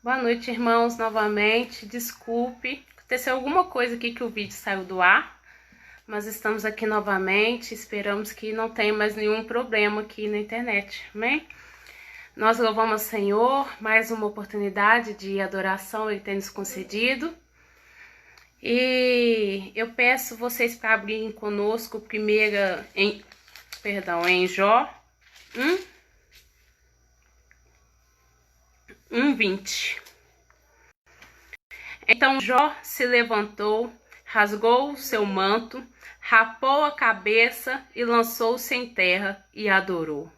Boa noite, irmãos, novamente. Desculpe, aconteceu alguma coisa aqui que o vídeo saiu do ar, mas estamos aqui novamente. Esperamos que não tenha mais nenhum problema aqui na internet, amém? Nós louvamos ao Senhor, mais uma oportunidade de adoração Ele tem nos concedido. E eu peço vocês para abrirem conosco em Jó 1:20. Então Jó se levantou, rasgou o seu manto, rapou a cabeça e lançou-se em terra e adorou.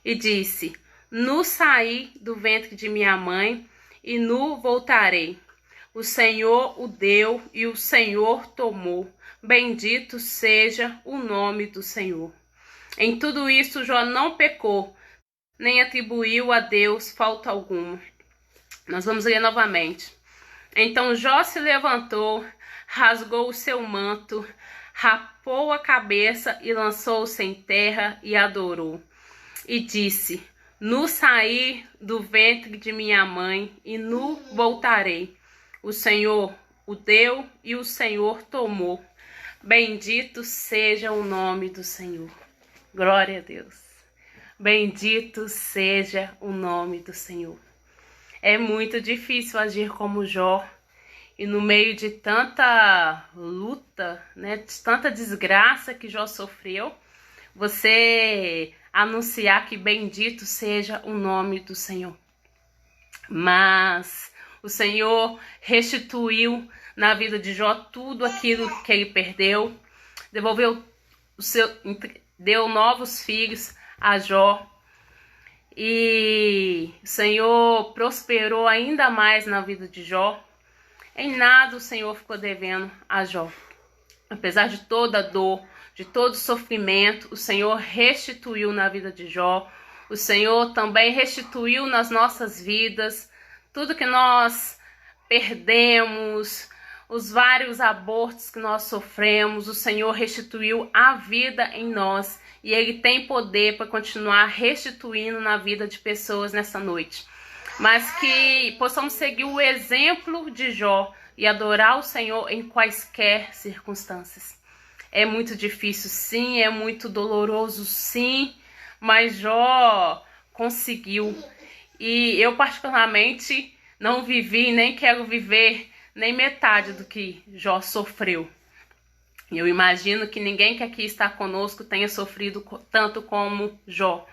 E disse: Nu saí do ventre de minha mãe e nu voltarei. O Senhor o deu e o Senhor tomou. Bendito seja o nome do Senhor. Em tudo isso Jó não pecou, nem atribuiu a Deus falta alguma. Nós vamos ler novamente. Então Jó se levantou, rasgou o seu manto, rapou a cabeça e lançou-se em terra e adorou. E disse: Nu saí do ventre de minha mãe e nu voltarei. O Senhor o deu e o Senhor tomou. Bendito seja o nome do Senhor. Glória a Deus. Bendito seja o nome do Senhor. É muito difícil agir como Jó. E no meio de tanta luta, né, de tanta desgraça que Jó sofreu, você anunciar que bendito seja o nome do Senhor. Mas o Senhor restituiu na vida de Jó tudo aquilo que ele perdeu, deu novos filhos a Jó, e o Senhor prosperou ainda mais na vida de Jó. Em nada o Senhor ficou devendo a Jó. Apesar de toda a dor, de todo o sofrimento, o Senhor restituiu na vida de Jó. O Senhor também restituiu nas nossas vidas tudo que nós perdemos, os vários abortos que nós sofremos. O Senhor restituiu a vida em nós e Ele tem poder para continuar restituindo na vida de pessoas nessa noite. Mas que possamos seguir o exemplo de Jó e adorar o Senhor em quaisquer circunstâncias. É muito difícil, sim, é muito doloroso, sim, mas Jó conseguiu. E eu particularmente não vivi, nem quero viver nem metade do que Jó sofreu. Eu imagino que ninguém que aqui está conosco tenha sofrido tanto como Jó.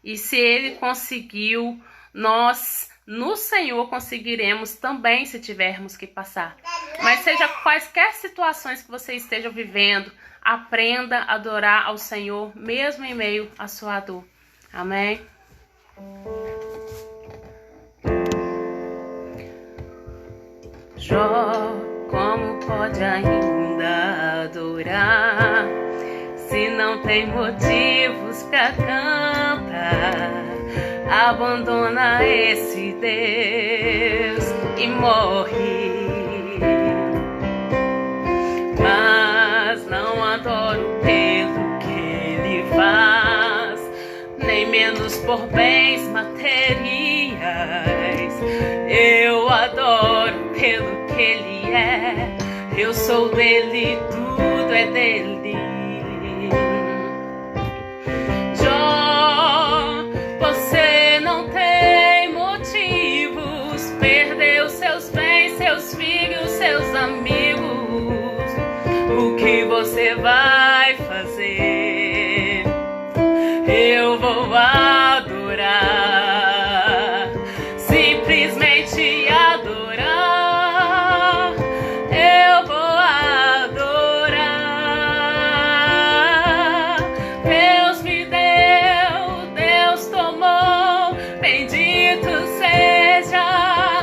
E se ele conseguiu, nós no Senhor conseguiremos também, se tivermos que passar. Mas seja quaisquer situações que você esteja vivendo, aprenda a adorar ao Senhor mesmo em meio à sua dor. Amém? Jó, como pode ainda adorar se não tem motivos para cantar? Abandona esse Deus e morre. Mas não adoro pelo que Ele faz, nem menos por bens materiais. Eu adoro pelo que Ele é. Eu sou dele, tudo é dele. Jó, você não tem motivos. Perdeu seus bens, seus filhos, seus amigos. O que você vai fazer? Eu vou adorar, simplesmente adorar. Eu vou adorar. Deus me deu, Deus tomou. Bendito seja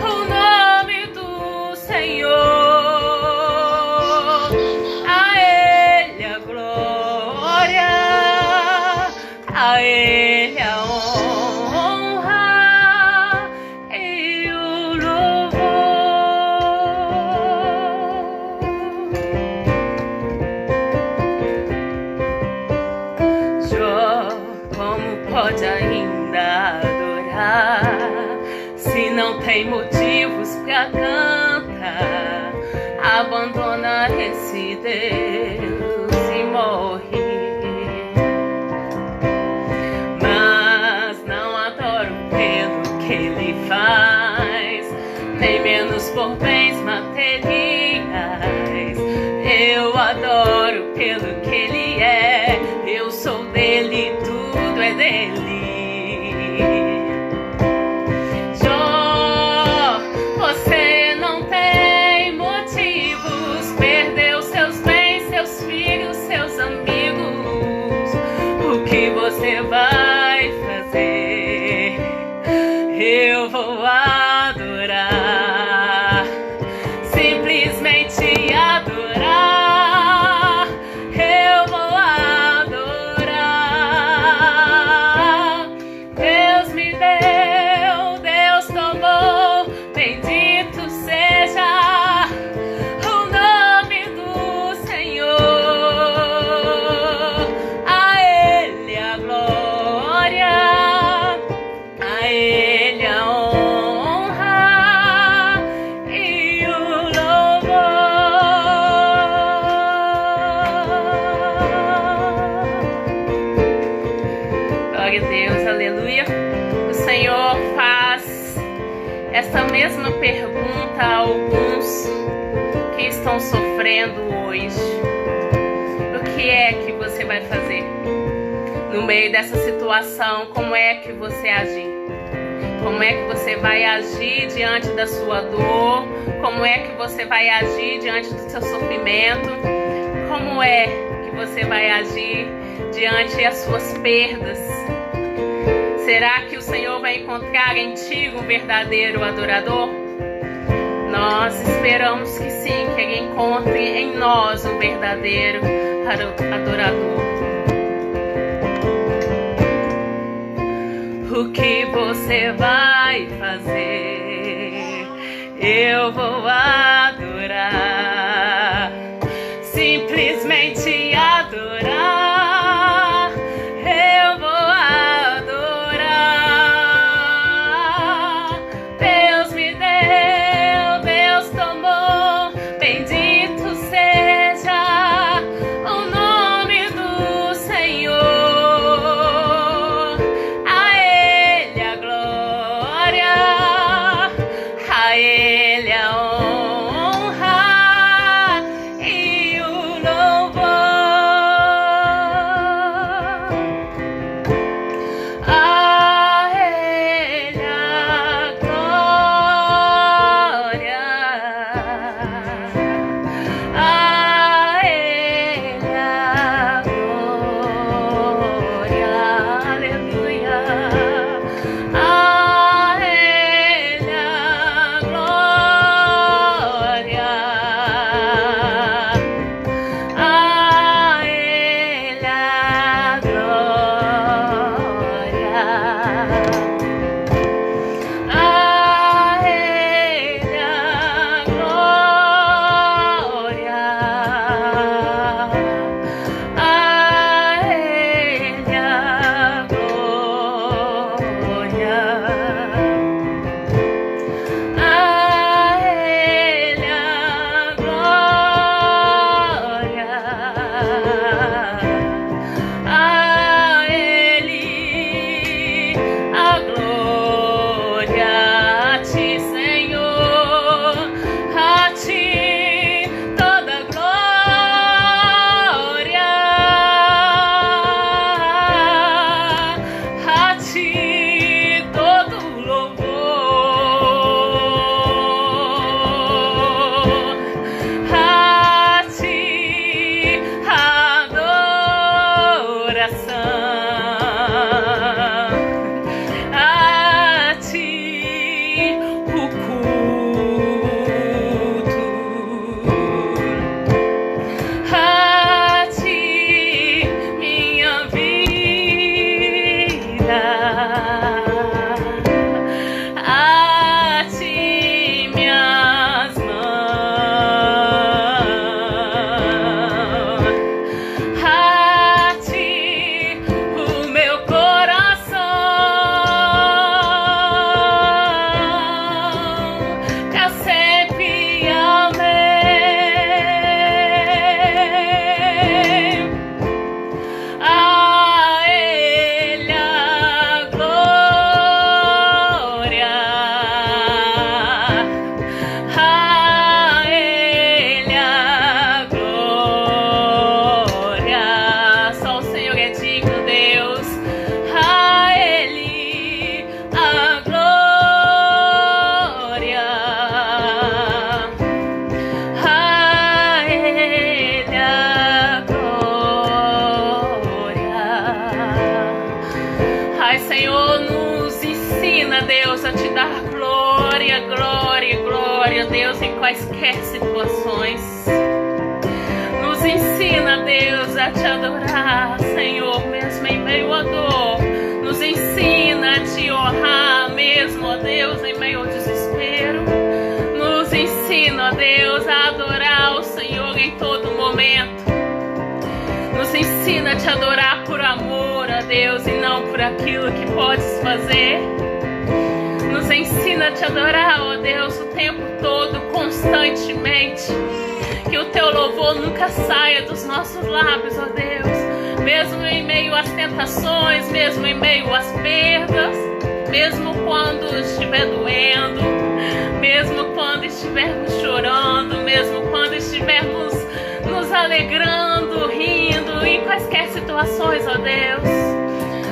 o nome do Senhor. A Ele a glória, a Ele a honra e o louvor. Jó, como pode ainda adorar se não tem motivos pra cantar, abandona esse Deus e morre. Mas não adoro pelo que ele faz, nem menos por bens materiais. Eu adoro pelo que ele é, eu sou dele, tudo é dele. Jó, você não tem motivos, perdeu seus bens, seus filhos, seus amigos. O que você vai fazer? Eu vou adorar, simplesmente adorar. Eu vou adorar. Deus me deu, Deus tomou, bendito seja o nome do Senhor. A Ele a glória, a Ele a honra e o louvor. Glória a Deus, aleluia. O Senhor faz essa mesma pergunta a alguns que estão sofrendo hoje. O que é que você vai fazer no meio dessa situação? Como é que você agir? Como é que você vai agir diante da sua dor? Como é que você vai agir diante do seu sofrimento? Como é que você vai agir diante das suas perdas? Será que o Senhor vai encontrar em ti um verdadeiro adorador? Nós esperamos que sim, que Ele encontre em nós um verdadeiro adorador. O que você vai fazer? Eu vou adorar, simplesmente adorar. Eu vou adorar. Deus me deu, Deus tomou, bendito seja o nome do Senhor. A Ele a glória, a Ele a honra e o louvor. A Ele a glória, a Ele a glória, aleluia. A Ele a glória, a Ele a glória, a Ele a glória, a Ele a glória, a Ele a glória, a Ele a glória. A ti, Senhor, a ti toda glória, a ti todo louvor, a ti adoração, a ti o culto, a ti minha vida, a ti minhas mãos, a ti o meu coração. Pai, Senhor, nos ensina, Deus, a te dar glória, glória, glória, Deus, em quaisquer situações. Nos ensina, Deus, a te adorar, Senhor, mesmo em meio à dor. Nos ensina a te honrar, mesmo, ó Deus, em meio ao desespero. Nos ensina, ó Deus, a adorar o Senhor em todo momento. Nos ensina a te adorar por amor, ó Deus, e não por aquilo que podes fazer. Nos ensina a te adorar, ó Deus, o tempo todo, constantemente. Que o teu louvor nunca saia dos nossos lábios, ó Deus. Mesmo em meio às tentações, mesmo em meio às perdas, mesmo quando estiver doendo, mesmo quando estivermos chorando, mesmo quando estivermos nos alegrando, rindo, em quaisquer situações, ó Deus.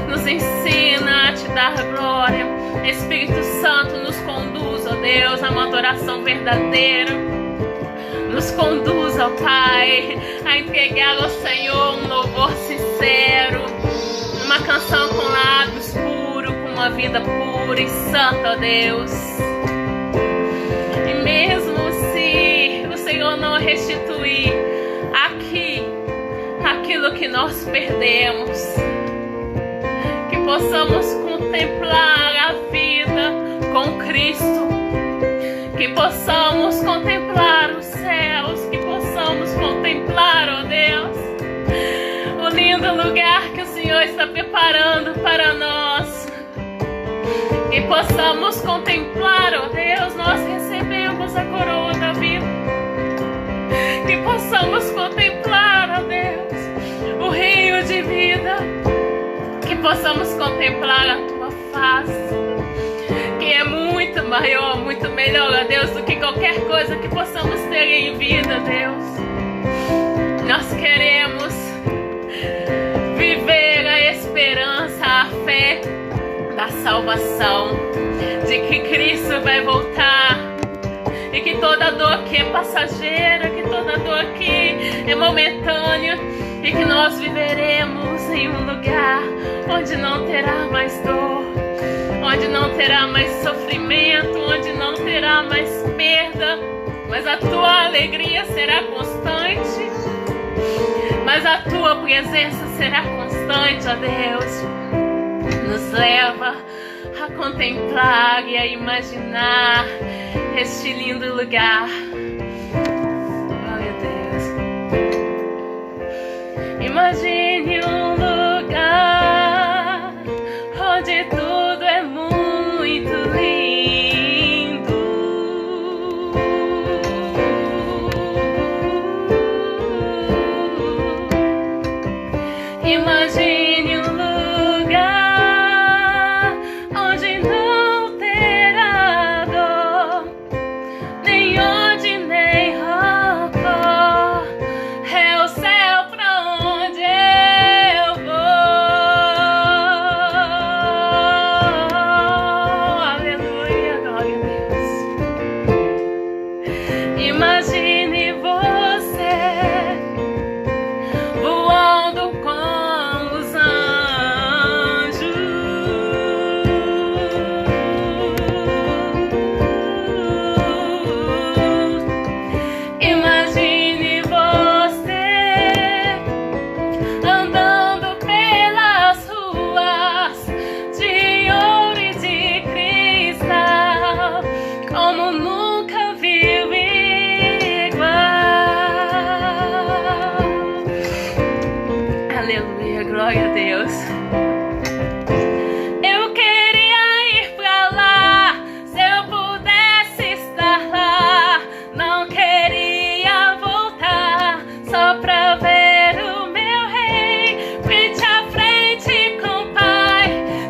Nos ensina a te dar glória. Espírito Santo, nos conduz, ó Deus, a uma adoração verdadeira. Nos conduz, ó Pai, a entregar ao Senhor um louvor sincero, uma canção com lábios puros, com uma vida pura e santa, ó Deus. E mesmo se o Senhor não restituir aqui aquilo que nós perdemos, que possamos contemplar a vida com Cristo, que possamos contemplar os céus, que possamos contemplar, ó Deus, o lindo lugar que o Senhor está preparando para nós. Que possamos contemplar, ó Deus, nós recebemos a coroa da vida. Que possamos contemplar, ó Deus, o rio de vida. Que possamos contemplar a tua face, que é muito maior, muito melhor, ó Deus, do que qualquer coisa que possamos ter em vida, Deus. Nós queremos viver a esperança, a fé da salvação, de que Cristo vai voltar e que toda dor aqui é passageira, que toda dor aqui é momentânea e que nós viveremos em um lugar onde não terá mais dor, onde não terá mais sofrimento, onde não terá mais perda, mas a tua alegria será constante, mas a tua presença será constante, ó Deus. Nos leva a contemplar e a imaginar este lindo lugar. Glória a Deus. Imagine um lugar onde tudo é muito lindo. Imagine um lugar onde não terá dor, nem onde nem rancor. É o céu pra onde eu vou. Aleluia, glória a Deus. Imagine você voando com os anjos. Imagine você andando pelas ruas de ouro e de cristal, como nunca viu igual. Aleluia, glória a Deus. Eu queria ir pra lá, se eu pudesse estar lá. Não queria voltar, só pra ver o meu rei frente a frente com o Pai,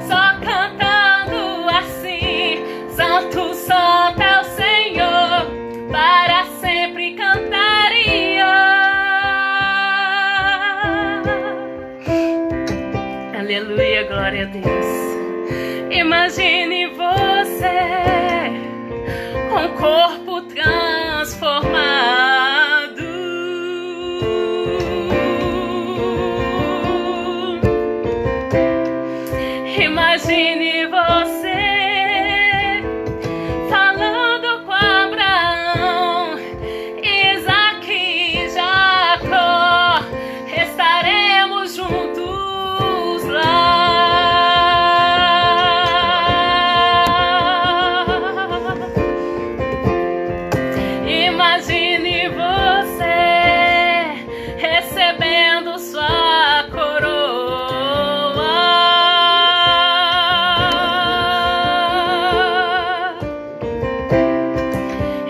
só cantando assim: Santo, Santo é o Senhor, para sempre cantaria. Aleluia, glória a Deus. Imagine você com o corpo transformado. Imagine Imagine você falando com Abraão, Isaque e Jacó, estaremos juntos lá. Imagine você recebendo sua coroa.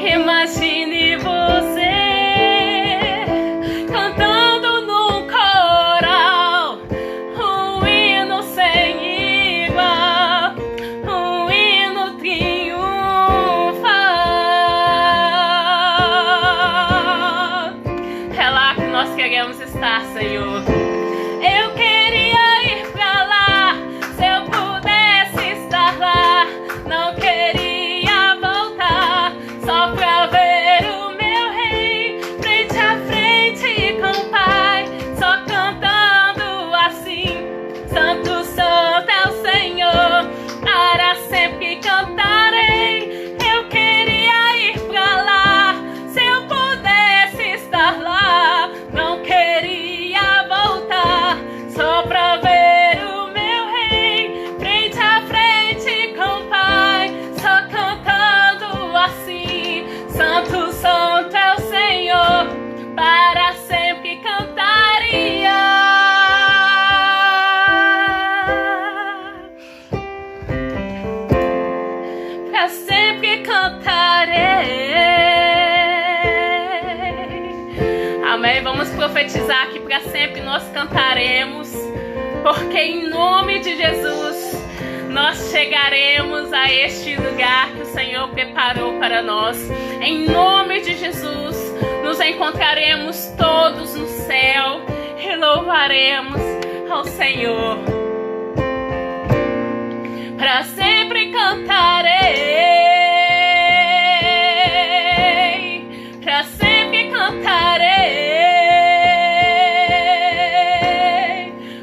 Imagine você cantando num coral um hino sem igual, um hino triunfal. É lá que nós queremos estar, Senhor. Eu queria ir pra lá, se eu pudesse estar lá. Não queria voltar, só pra ver o meu rei frente a frente com o Pai, só cantando assim: Santo, Santo é o Senhor, para sempre cantarei. Eu queria ir pra lá, se eu pudesse estar lá. Não queria voltar, só pra ver o meu rei frente a frente com o Pai, só cantando assim: Santo, Santo é o Senhor, para sempre cantaria. Pra sempre cantarei. Amém. Vamos profetizar que para sempre nós cantaremos, porque em nome de Jesus nós chegaremos a este lugar que o Senhor preparou para nós. Em nome de Jesus nos encontraremos todos no céu e louvaremos ao Senhor. Para sempre cantarei, para sempre cantarei,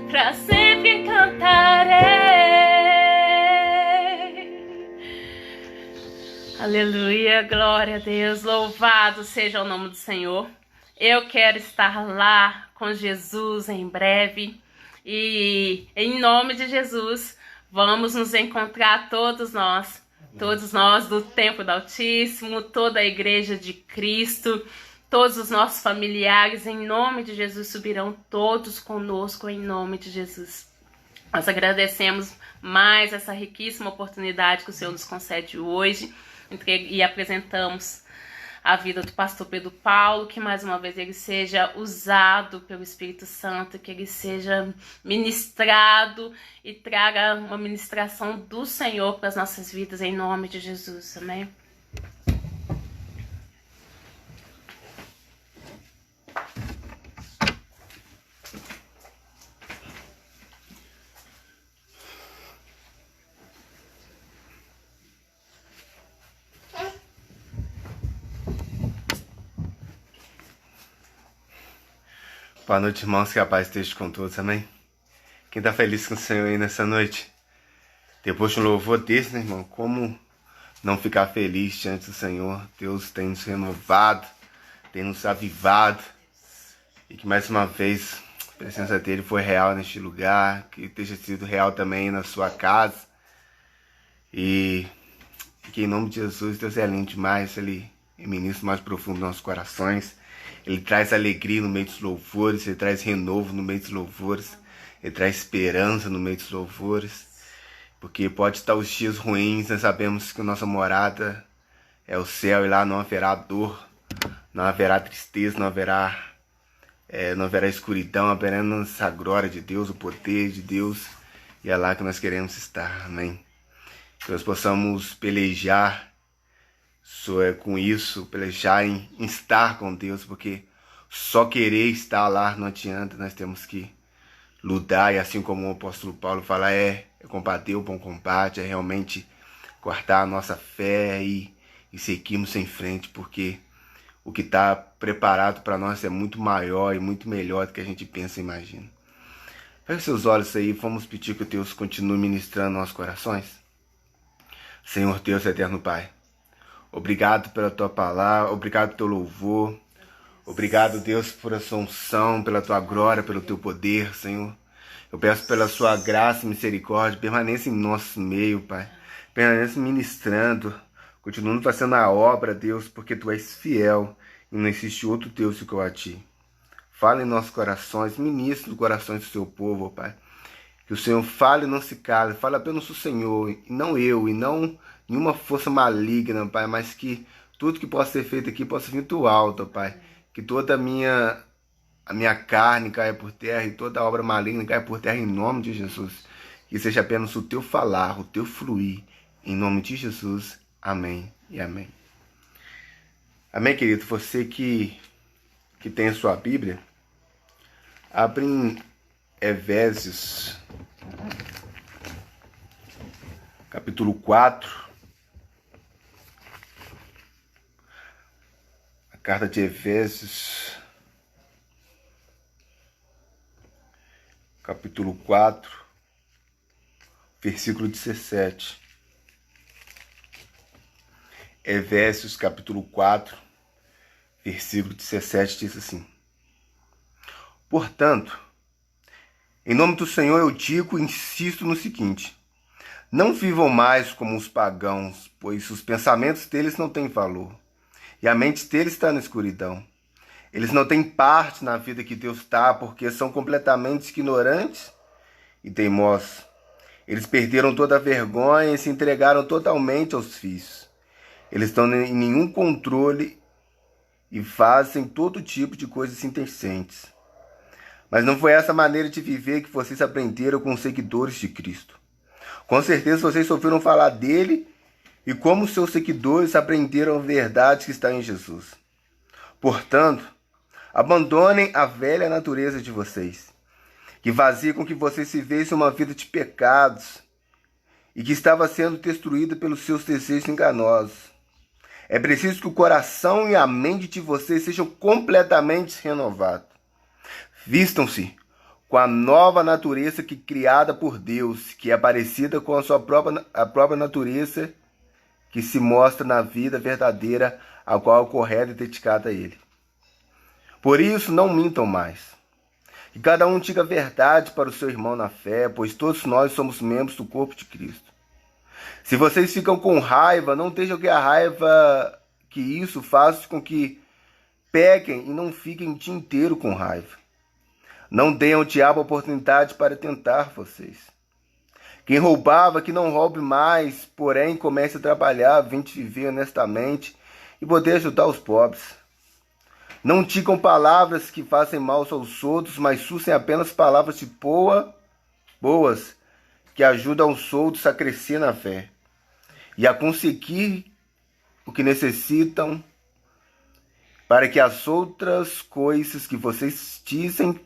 para sempre cantarei. Aleluia, glória a Deus, louvado seja o nome do Senhor. Eu quero estar lá com Jesus em breve e em nome de Jesus vamos nos encontrar todos nós do Templo do Altíssimo, toda a Igreja de Cristo, todos os nossos familiares, em nome de Jesus, subirão todos conosco, em nome de Jesus. Nós agradecemos mais essa riquíssima oportunidade que o Senhor nos concede hoje e apresentamos a vida do pastor Pedro Paulo, que mais uma vez ele seja usado pelo Espírito Santo, que ele seja ministrado e traga uma ministração do Senhor para as nossas vidas, em nome de Jesus, amém? Boa noite, irmãos, que a paz esteja com todos, amém? Quem tá feliz com o Senhor aí nessa noite? Depois de um louvor desse, né, irmão? Como não ficar feliz diante do Senhor? Deus tem nos renovado, tem nos avivado. E que mais uma vez a presença dele foi real neste lugar, que esteja sido real também na sua casa. E que em nome de Jesus, Deus é lindo demais, Ele ministra mais profundo nos nossos corações. Ele traz alegria no meio dos louvores, Ele traz renovo no meio dos louvores, Ele traz esperança no meio dos louvores. Porque pode estar os dias ruins, nós sabemos que a nossa morada é o céu e lá não haverá dor, não haverá tristeza, não haverá escuridão, haverá a glória de Deus, o poder de Deus, e é lá que nós queremos estar, amém? Que nós possamos pelejar com isso, pelejar em estar com Deus, porque só querer estar lá não adianta, nós temos que lutar, e assim como o apóstolo Paulo fala, é combater o bom combate, é realmente guardar a nossa fé e seguirmos em frente, porque o que está preparado para nós é muito maior e muito melhor do que a gente pensa e imagina. Feche seus olhos aí, vamos pedir que Deus continue ministrando nossos corações. Senhor Deus, eterno Pai, obrigado pela Tua palavra, obrigado pelo Teu louvor, obrigado, Deus, por a Sua unção, pela Tua glória, pelo Teu poder, Senhor. Eu peço pela Sua graça e misericórdia, permaneça em nosso meio, Pai. Permaneça ministrando, continuando fazendo a obra, Deus, porque Tu és fiel e não existe outro Deus igual a Ti. Fala em nossos corações, ministre os corações do Seu povo, Pai. Que o Senhor fale e não se cale, fale apenas o Senhor, e não eu, e não nenhuma força maligna, Pai, mas que tudo que possa ser feito aqui possa vir do alto, Pai. Que toda a minha carne caia por terra e toda a obra maligna caia por terra em nome de Jesus. Que seja apenas o Teu falar, o Teu fluir, em nome de Jesus. Amém e amém. Amém, querido? Você que tem a sua Bíblia, abre em Efésios, capítulo 4. A carta de Efésios, capítulo 4, versículo 17. Efésios, capítulo 4, versículo 17, diz assim: Portanto, em nome do Senhor eu digo e insisto no seguinte: não vivam mais como os pagãos, pois os pensamentos deles não têm valor, e a mente deles está na escuridão. Eles não têm parte na vida que Deus dá, porque são completamente ignorantes e teimosos. Eles perderam toda a vergonha e se entregaram totalmente aos vícios. Eles estão em nenhum controle e fazem todo tipo de coisas indecentes. Mas não foi essa maneira de viver que vocês aprenderam com os seguidores de Cristo. Com certeza vocês ouviram falar dele e como seus seguidores aprenderam a verdade que está em Jesus. Portanto, abandonem a velha natureza de vocês, que fazia com que vocês vivessem uma vida de pecados e que estava sendo destruída pelos seus desejos enganosos. É preciso que o coração e a mente de vocês sejam completamente renovados. Vistam-se com a nova natureza criada por Deus, que é parecida com a própria natureza que se mostra na vida verdadeira, a qual é correta e dedicada a Ele. Por isso, não mintam mais. Que cada um diga a verdade para o seu irmão na fé, pois todos nós somos membros do corpo de Cristo. Se vocês ficam com raiva, não deixem que a raiva, que isso faça com que pequem e não fiquem o dia inteiro com raiva. Não deem ao diabo a oportunidade para tentar vocês. Quem roubava, que não roube mais, porém comece a trabalhar, vinte viver honestamente e poder ajudar os pobres. Não digam palavras que fazem mal aos outros, mas usem apenas palavras de boas, que ajudam os outros a crescer na fé e a conseguir o que necessitam, para que as outras coisas que vocês dizem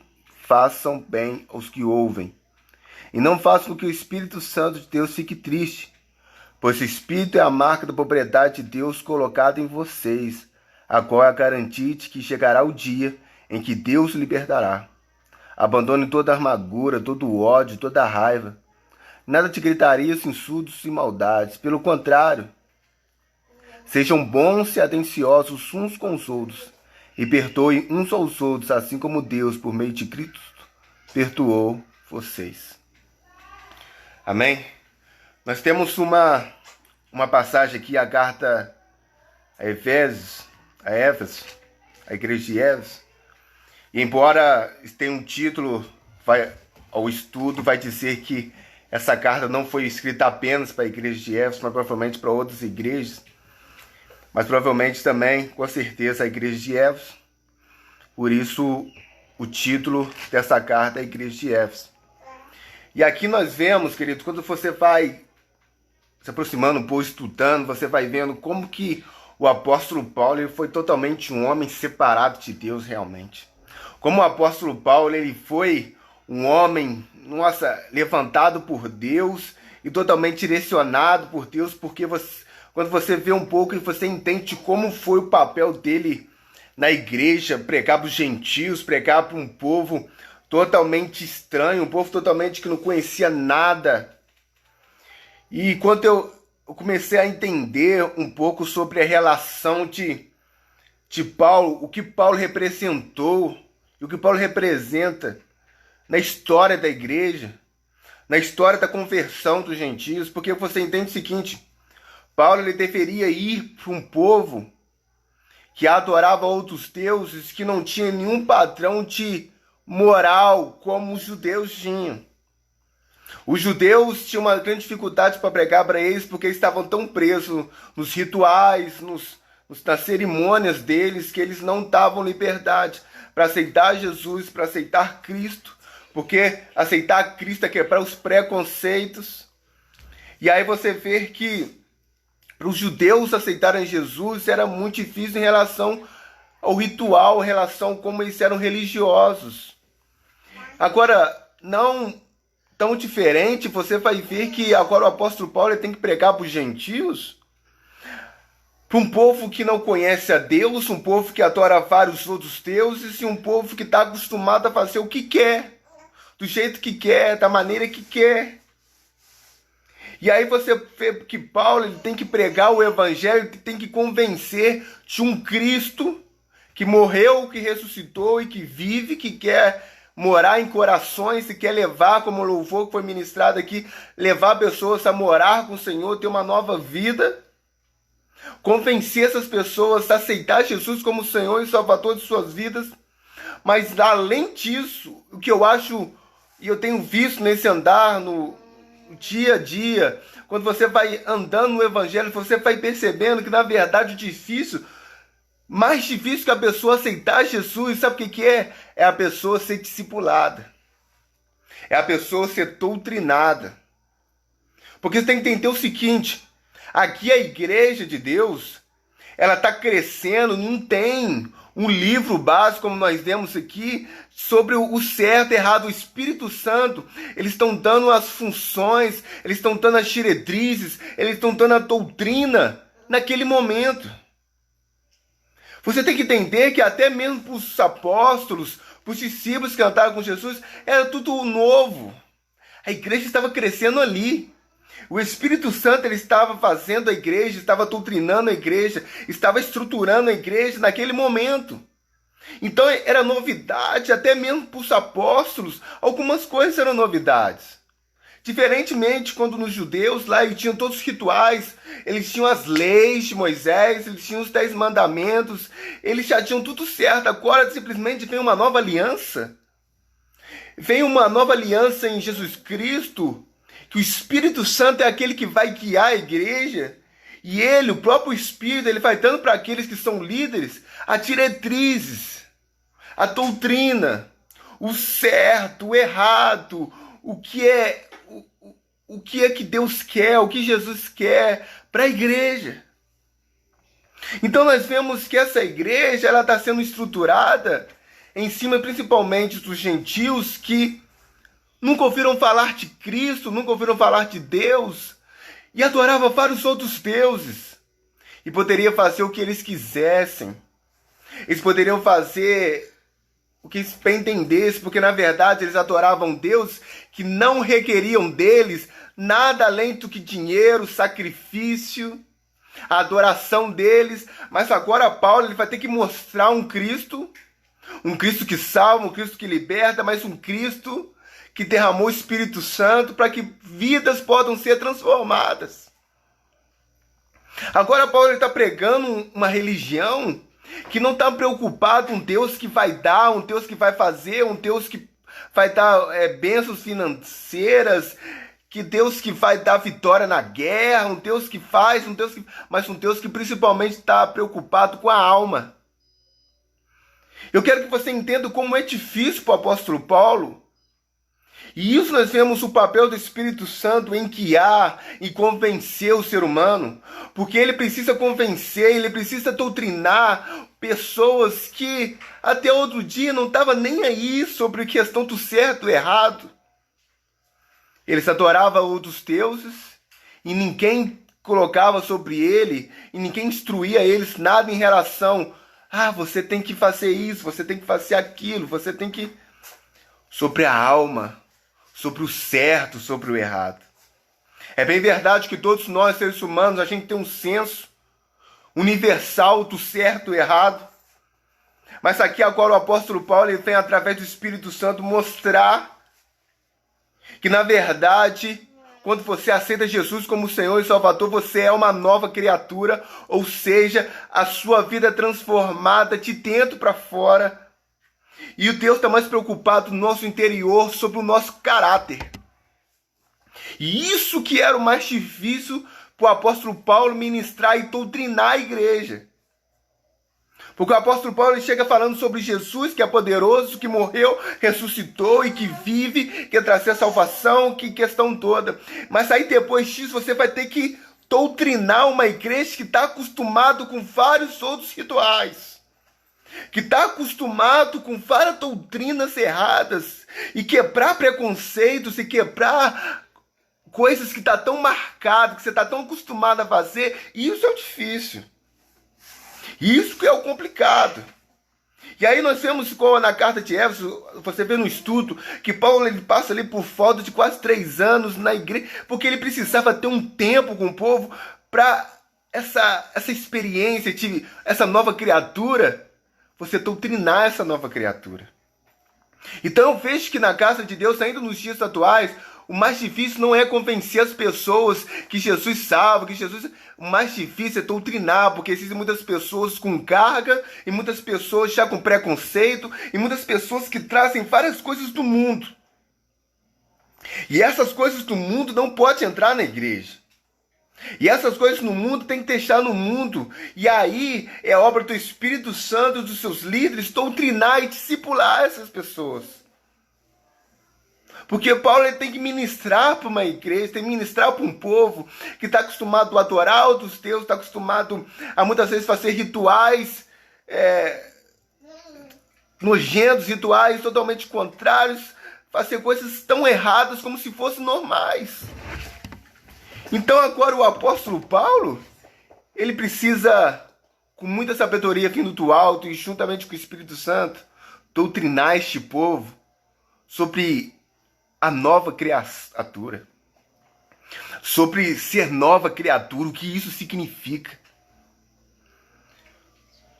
façam bem aos que ouvem. E não façam com que o Espírito Santo de Deus fique triste, pois o Espírito é a marca da propriedade de Deus colocada em vocês, a qual é a garantia de que chegará o dia em que Deus o libertará. Abandone toda a amargura, todo o ódio, toda a raiva. Nada de gritarias, insultos e maldades. Pelo contrário, sejam bons e atenciosos uns com os outros, e perdoem uns aos outros, assim como Deus, por meio de Cristo, perdoou vocês. Amém? Nós temos uma passagem aqui, a carta a Éfeso, a igreja de Éfeso, e embora tenha um título, o estudo vai dizer que essa carta não foi escrita apenas para a igreja de Éfeso, mas provavelmente para outras igrejas, mas provavelmente também, com certeza, a igreja de Éfeso. Por isso, o título dessa carta é a igreja de Éfeso. E aqui nós vemos, querido, quando você vai se aproximando um pouco, estudando, você vai vendo como que o apóstolo Paulo ele foi totalmente um homem separado de Deus realmente. Como o apóstolo Paulo ele foi um homem, levantado por Deus e totalmente direcionado por Deus, porque quando você vê um pouco, você entende como foi o papel dele na igreja, pregar para os gentios, pregar para um povo totalmente estranho, um povo totalmente que não conhecia nada. E quando eu comecei a entender um pouco sobre a relação de Paulo, o que Paulo representou e o que Paulo representa na história da igreja, na história da conversão dos gentios, porque você entende o seguinte: Paulo ele deveria ir para um povo que adorava outros deuses, que não tinha nenhum padrão de moral como os judeus tinham. Os judeus tinham uma grande dificuldade para pregar para eles porque eles estavam tão presos nos rituais, nas cerimônias deles, que eles não davam liberdade para aceitar Jesus, para aceitar Cristo, porque aceitar Cristo é quebrar os preconceitos. E aí você vê que para os judeus aceitarem Jesus era muito difícil em relação ao ritual, em relação a como eles eram religiosos. Agora, não tão diferente, você vai ver que agora o apóstolo Paulo tem que pregar para os gentios, para um povo que não conhece a Deus, um povo que adora vários outros deuses e um povo que está acostumado a fazer o que quer, do jeito que quer, da maneira que quer. E aí você vê que Paulo ele tem que pregar o evangelho, tem que convencer de um Cristo que morreu, que ressuscitou e que vive, que quer morar em corações e quer levar, como o louvor que foi ministrado aqui, levar pessoas a morar com o Senhor, ter uma nova vida. Convencer essas pessoas a aceitar Jesus como Senhor e Salvador de suas vidas. Mas além disso, o que eu acho, e eu tenho visto nesse andar no dia a dia, quando você vai andando no evangelho, você vai percebendo que na verdade o difícil, mais difícil que a pessoa aceitar Jesus, sabe o que é? É a pessoa ser discipulada. É a pessoa ser doutrinada. Porque você tem que entender o seguinte: aqui a igreja de Deus, ela está crescendo, não tem um livro básico como nós temos aqui sobre o certo e errado. O Espírito Santo, eles estão dando as funções, eles estão dando as diretrizes, eles estão dando a doutrina naquele momento. Você tem que entender que até mesmo para os apóstolos, para os discípulos que andaram com Jesus, era tudo novo. A igreja estava crescendo ali. O Espírito Santo ele estava fazendo a igreja, estava doutrinando a igreja, estava estruturando a igreja naquele momento. Então era novidade, até mesmo para os apóstolos, algumas coisas eram novidades. Diferentemente quando nos judeus lá eles tinham todos os rituais, eles tinham as leis de Moisés, eles tinham os 10 mandamentos, eles já tinham tudo certo. Agora simplesmente vem uma nova aliança. Vem uma nova aliança em Jesus Cristo, que o Espírito Santo é aquele que vai guiar a igreja, e ele, o próprio Espírito, ele vai dando para aqueles que são líderes as diretrizes, a doutrina, o certo, o errado, o que é que Deus quer, o que Jesus quer para a igreja. Então nós vemos que essa igreja ela está sendo estruturada em cima principalmente dos gentios que nunca ouviram falar de Cristo, nunca ouviram falar de Deus e adoravam vários outros deuses. E poderiam fazer o que eles quisessem. Eles poderiam fazer o que eles bem entendessem, porque na verdade eles adoravam deuses que não requeriam deles nada além do que dinheiro, sacrifício, a adoração deles. Mas agora Paulo ele vai ter que mostrar um Cristo que salva, um Cristo que liberta, mas um Cristo que derramou o Espírito Santo para que vidas possam ser transformadas. Agora Paulo está pregando uma religião que não está preocupado, um Deus que vai dar, um Deus que vai fazer, um Deus que vai dar bênçãos financeiras, que Deus que vai dar vitória na guerra, um Deus que faz, mas um Deus que principalmente está preocupado com a alma. Eu quero que você entenda como é difícil para o apóstolo Paulo. E isso nós vemos o papel do Espírito Santo em guiar e convencer o ser humano. Porque ele precisa convencer, ele precisa doutrinar pessoas que até outro dia não estavam nem aí sobre a questão do certo e errado. Eles adoravam outros deuses e ninguém colocava sobre ele e ninguém instruía eles nada em relação você tem que fazer isso, você tem que fazer aquilo, você tem que... sobre a alma, sobre o certo, sobre o errado. É bem verdade que todos nós, seres humanos, a gente tem um senso universal do certo e errado. Mas aqui agora o apóstolo Paulo ele vem através do Espírito Santo mostrar que na verdade, quando você aceita Jesus como Senhor e Salvador, você é uma nova criatura, ou seja, a sua vida é transformada de dentro para fora. E o Deus está mais preocupado no nosso interior, sobre o nosso caráter. E isso que era o mais difícil para o apóstolo Paulo ministrar e doutrinar a igreja. Porque o apóstolo Paulo ele chega falando sobre Jesus, que é poderoso, que morreu, ressuscitou e que vive, que trazer a salvação, que questão toda. Mas aí depois disso você vai ter que doutrinar uma igreja que está acostumado com vários outros rituais. Que está acostumado com várias doutrinas erradas. E quebrar preconceitos e quebrar coisas que está tão marcado, que você está tão acostumado a fazer. Isso é o difícil. Isso que é o complicado. E aí nós vemos na carta de Éfeso, você vê no estudo, que Paulo ele passa ali por volta de quase 3 anos na igreja, porque ele precisava ter um tempo com o povo para essa experiência, essa nova criatura, você doutrinar essa nova criatura. Então eu vejo que na casa de Deus, ainda nos dias atuais, o mais difícil não é convencer as pessoas que Jesus salva, o mais difícil é doutrinar, porque existem muitas pessoas com carga, e muitas pessoas já com preconceito, e muitas pessoas que trazem várias coisas do mundo. E essas coisas do mundo não podem entrar na igreja. E essas coisas no mundo tem que deixar no mundo. E aí é obra do Espírito Santo, dos seus líderes, doutrinar e discipular essas pessoas. Porque Paulo ele tem que ministrar para uma igreja, tem que ministrar para um povo que está acostumado a adorar outros deuses, está acostumado a muitas vezes fazer rituais nojentos, rituais totalmente contrários, fazer coisas tão erradas como se fossem normais. Então agora o apóstolo Paulo, ele precisa, com muita sabedoria vindo do alto e juntamente com o Espírito Santo, doutrinar este povo sobre a nova criatura, sobre ser nova criatura, o que isso significa.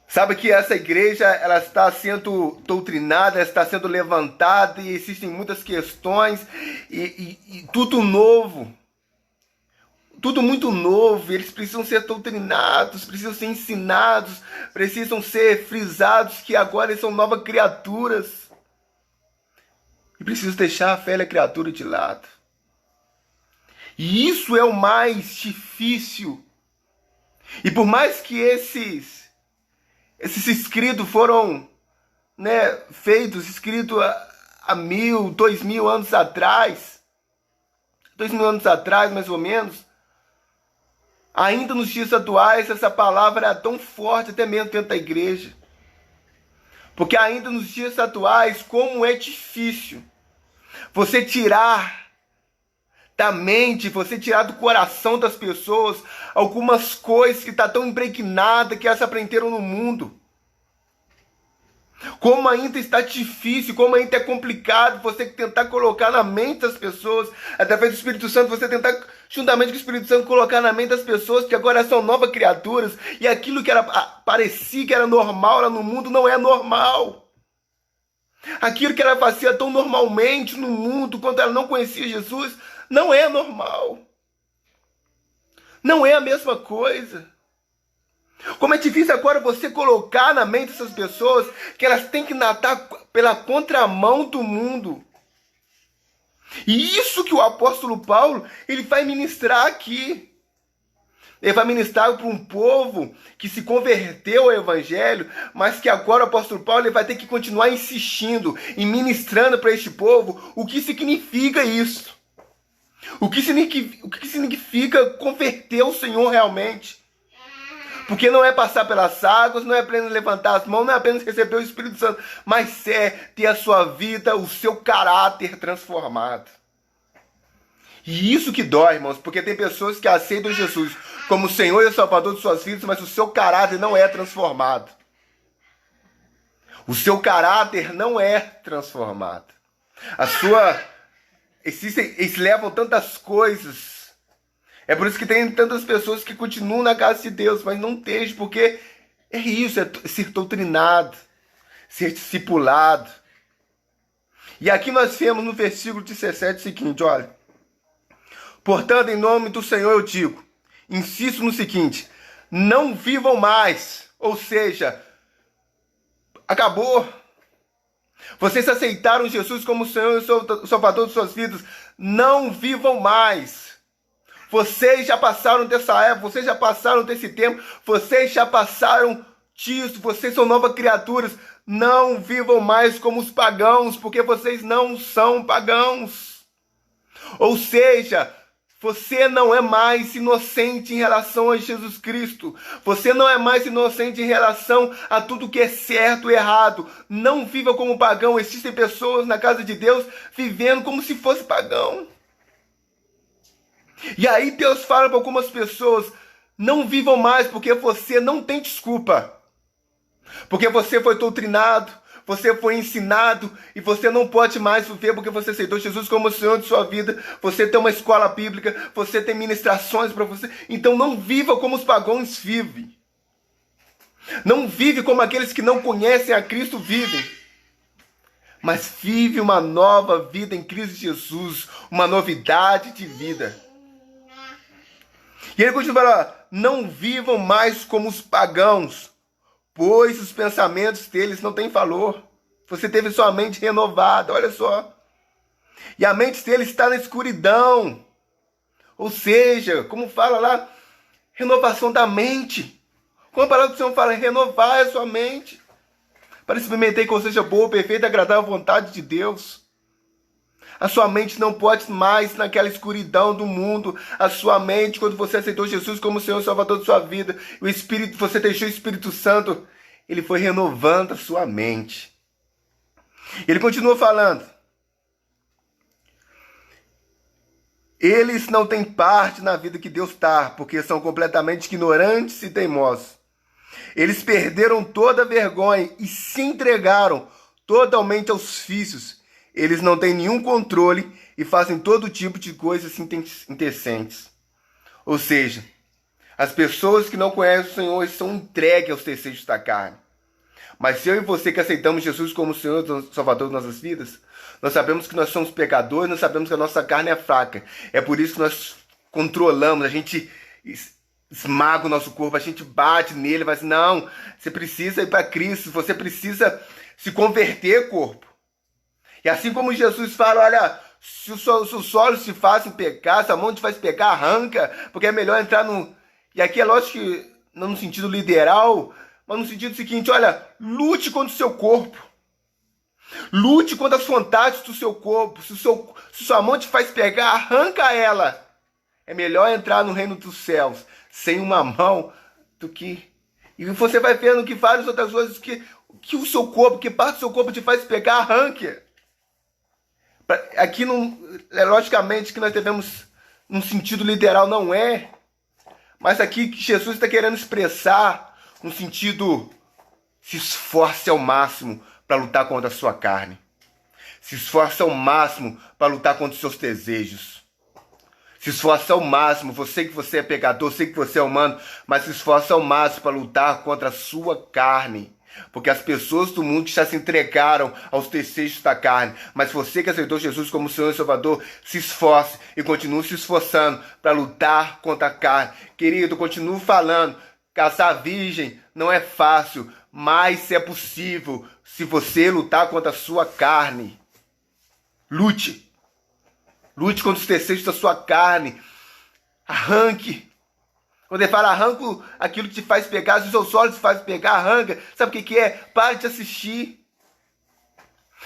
Sabe que essa igreja ela está sendo doutrinada, ela está sendo levantada e existem muitas questões e tudo novo, tudo muito novo. Eles precisam ser doutrinados, precisam ser ensinados, precisam ser frisados que agora eles são novas criaturas. E preciso deixar a velha criatura de lado. E isso é o mais difícil. E por mais que esses escritos foram feitos, escritos há 1000, 2000 anos atrás, 2000 anos atrás mais ou menos, ainda nos dias atuais essa palavra é tão forte até mesmo dentro da igreja. Porque ainda nos dias atuais, como é difícil você tirar da mente, você tirar do coração das pessoas algumas coisas que estão tão impregnadas que elas aprenderam no mundo. Como ainda está difícil, como ainda é complicado você tentar colocar na mente das pessoas, através do Espírito Santo, você tentar, juntamente com o Espírito Santo, colocar na mente das pessoas que agora são novas criaturas e aquilo que parecia que era normal lá no mundo não é normal. Aquilo que ela fazia tão normalmente no mundo, quando ela não conhecia Jesus, não é normal. Não é a mesma coisa. Como é difícil agora você colocar na mente dessas pessoas que elas têm que nadar pela contramão do mundo. E isso que o apóstolo Paulo ele vai ministrar aqui. Ele vai ministrar para um povo que se converteu ao evangelho, mas que agora o apóstolo Paulo ele vai ter que continuar insistindo e ministrando para este povo o que significa isso. O que significa converter o Senhor realmente. Porque não é passar pelas águas, não é apenas levantar as mãos, não é apenas receber o Espírito Santo, mas é ter a sua vida, o seu caráter transformado. E isso que dói, irmãos, porque tem pessoas que aceitam Jesus como Senhor e Salvador de suas vidas, mas o seu caráter não é transformado. O seu caráter não é transformado. Eles levam tantas coisas. É por isso que tem tantas pessoas que continuam na casa de Deus, mas não estejam, porque é isso, é ser doutrinado, ser discipulado. E aqui nós vemos no versículo 17 o seguinte, olha. Portanto, em nome do Senhor eu digo, insisto no seguinte, não vivam mais, ou seja, acabou. Vocês aceitaram Jesus como Senhor e Salvador de suas vidas, não vivam mais. Vocês já passaram dessa época, vocês já passaram desse tempo, vocês já passaram disso, vocês são novas criaturas. Não vivam mais como os pagãos, porque vocês não são pagãos. Ou seja, você não é mais inocente em relação a Jesus Cristo. Você não é mais inocente em relação a tudo que é certo e errado. Não viva como pagão. Existem pessoas na casa de Deus vivendo como se fosse pagão. E aí Deus fala para algumas pessoas, não vivam mais porque você não tem desculpa. Porque você foi doutrinado, você foi ensinado e você não pode mais viver porque você aceitou Jesus como o Senhor de sua vida. Você tem uma escola bíblica, você tem ministrações para você. Então não viva como os pagãos vivem. Não vive como aqueles que não conhecem a Cristo vivem. Mas vive uma nova vida em Cristo Jesus, uma novidade de vida. E ele continua falando, não vivam mais como os pagãos, pois os pensamentos deles não têm valor. Você teve sua mente renovada, olha só. E a mente deles está na escuridão. Ou seja, como fala lá, renovação da mente. Como a palavra do Senhor fala, renovar a sua mente. Para experimentar que seja boa, perfeita e agradável a vontade de Deus. A sua mente não pode mais naquela escuridão do mundo. A sua mente, quando você aceitou Jesus como Senhor e Salvador de sua vida, o Espírito, você deixou o Espírito Santo, ele foi renovando a sua mente. Ele continua falando. Eles não têm parte na vida que Deus dá, porque são completamente ignorantes e teimosos. Eles perderam toda a vergonha e se entregaram totalmente aos vícios. Eles não têm nenhum controle e fazem todo tipo de coisas indecentes. Ou seja, as pessoas que não conhecem o Senhor são entregues aos desejos da carne. Mas se eu e você que aceitamos Jesus como Senhor e Salvador das nossas vidas, nós sabemos que nós somos pecadores, nós sabemos que a nossa carne é fraca. É por isso que nós controlamos, a gente esmaga o nosso corpo, a gente bate nele, mas não, você precisa ir para Cristo, você precisa se converter, corpo. E assim como Jesus fala, olha, se os olhos te fazem pecar, se a mão te faz pecar, arranca, porque é melhor entrar no... E aqui é lógico que não no sentido literal, mas no sentido seguinte, olha, lute contra o seu corpo. Lute contra as vontades do seu corpo. Se sua mão te faz pecar, arranca ela. É melhor entrar no reino dos céus sem uma mão do que... E você vai vendo que várias outras coisas que o seu corpo, que parte do seu corpo te faz pecar, arranque. Aqui, não, logicamente, que nós devemos, num sentido literal, não é. Mas aqui que Jesus está querendo expressar, no sentido, se esforce ao máximo para lutar contra a sua carne. Se esforce ao máximo para lutar contra os seus desejos. Se esforce ao máximo, você que você é pecador, sei que você é humano, mas se esforce ao máximo para lutar contra a sua carne. Porque as pessoas do mundo já se entregaram aos desejos da carne. Mas você que aceitou Jesus como Senhor e Salvador, se esforce e continue se esforçando para lutar contra a carne. Querido, continuo falando, casar virgem não é fácil, mas é possível se você lutar contra a sua carne. Lute. Lute contra os desejos da sua carne. Arranque. Quando ele fala, arranca aquilo que te faz pecar, se os seus olhos te fazem pecar, arranca. Sabe o que é? Para de assistir.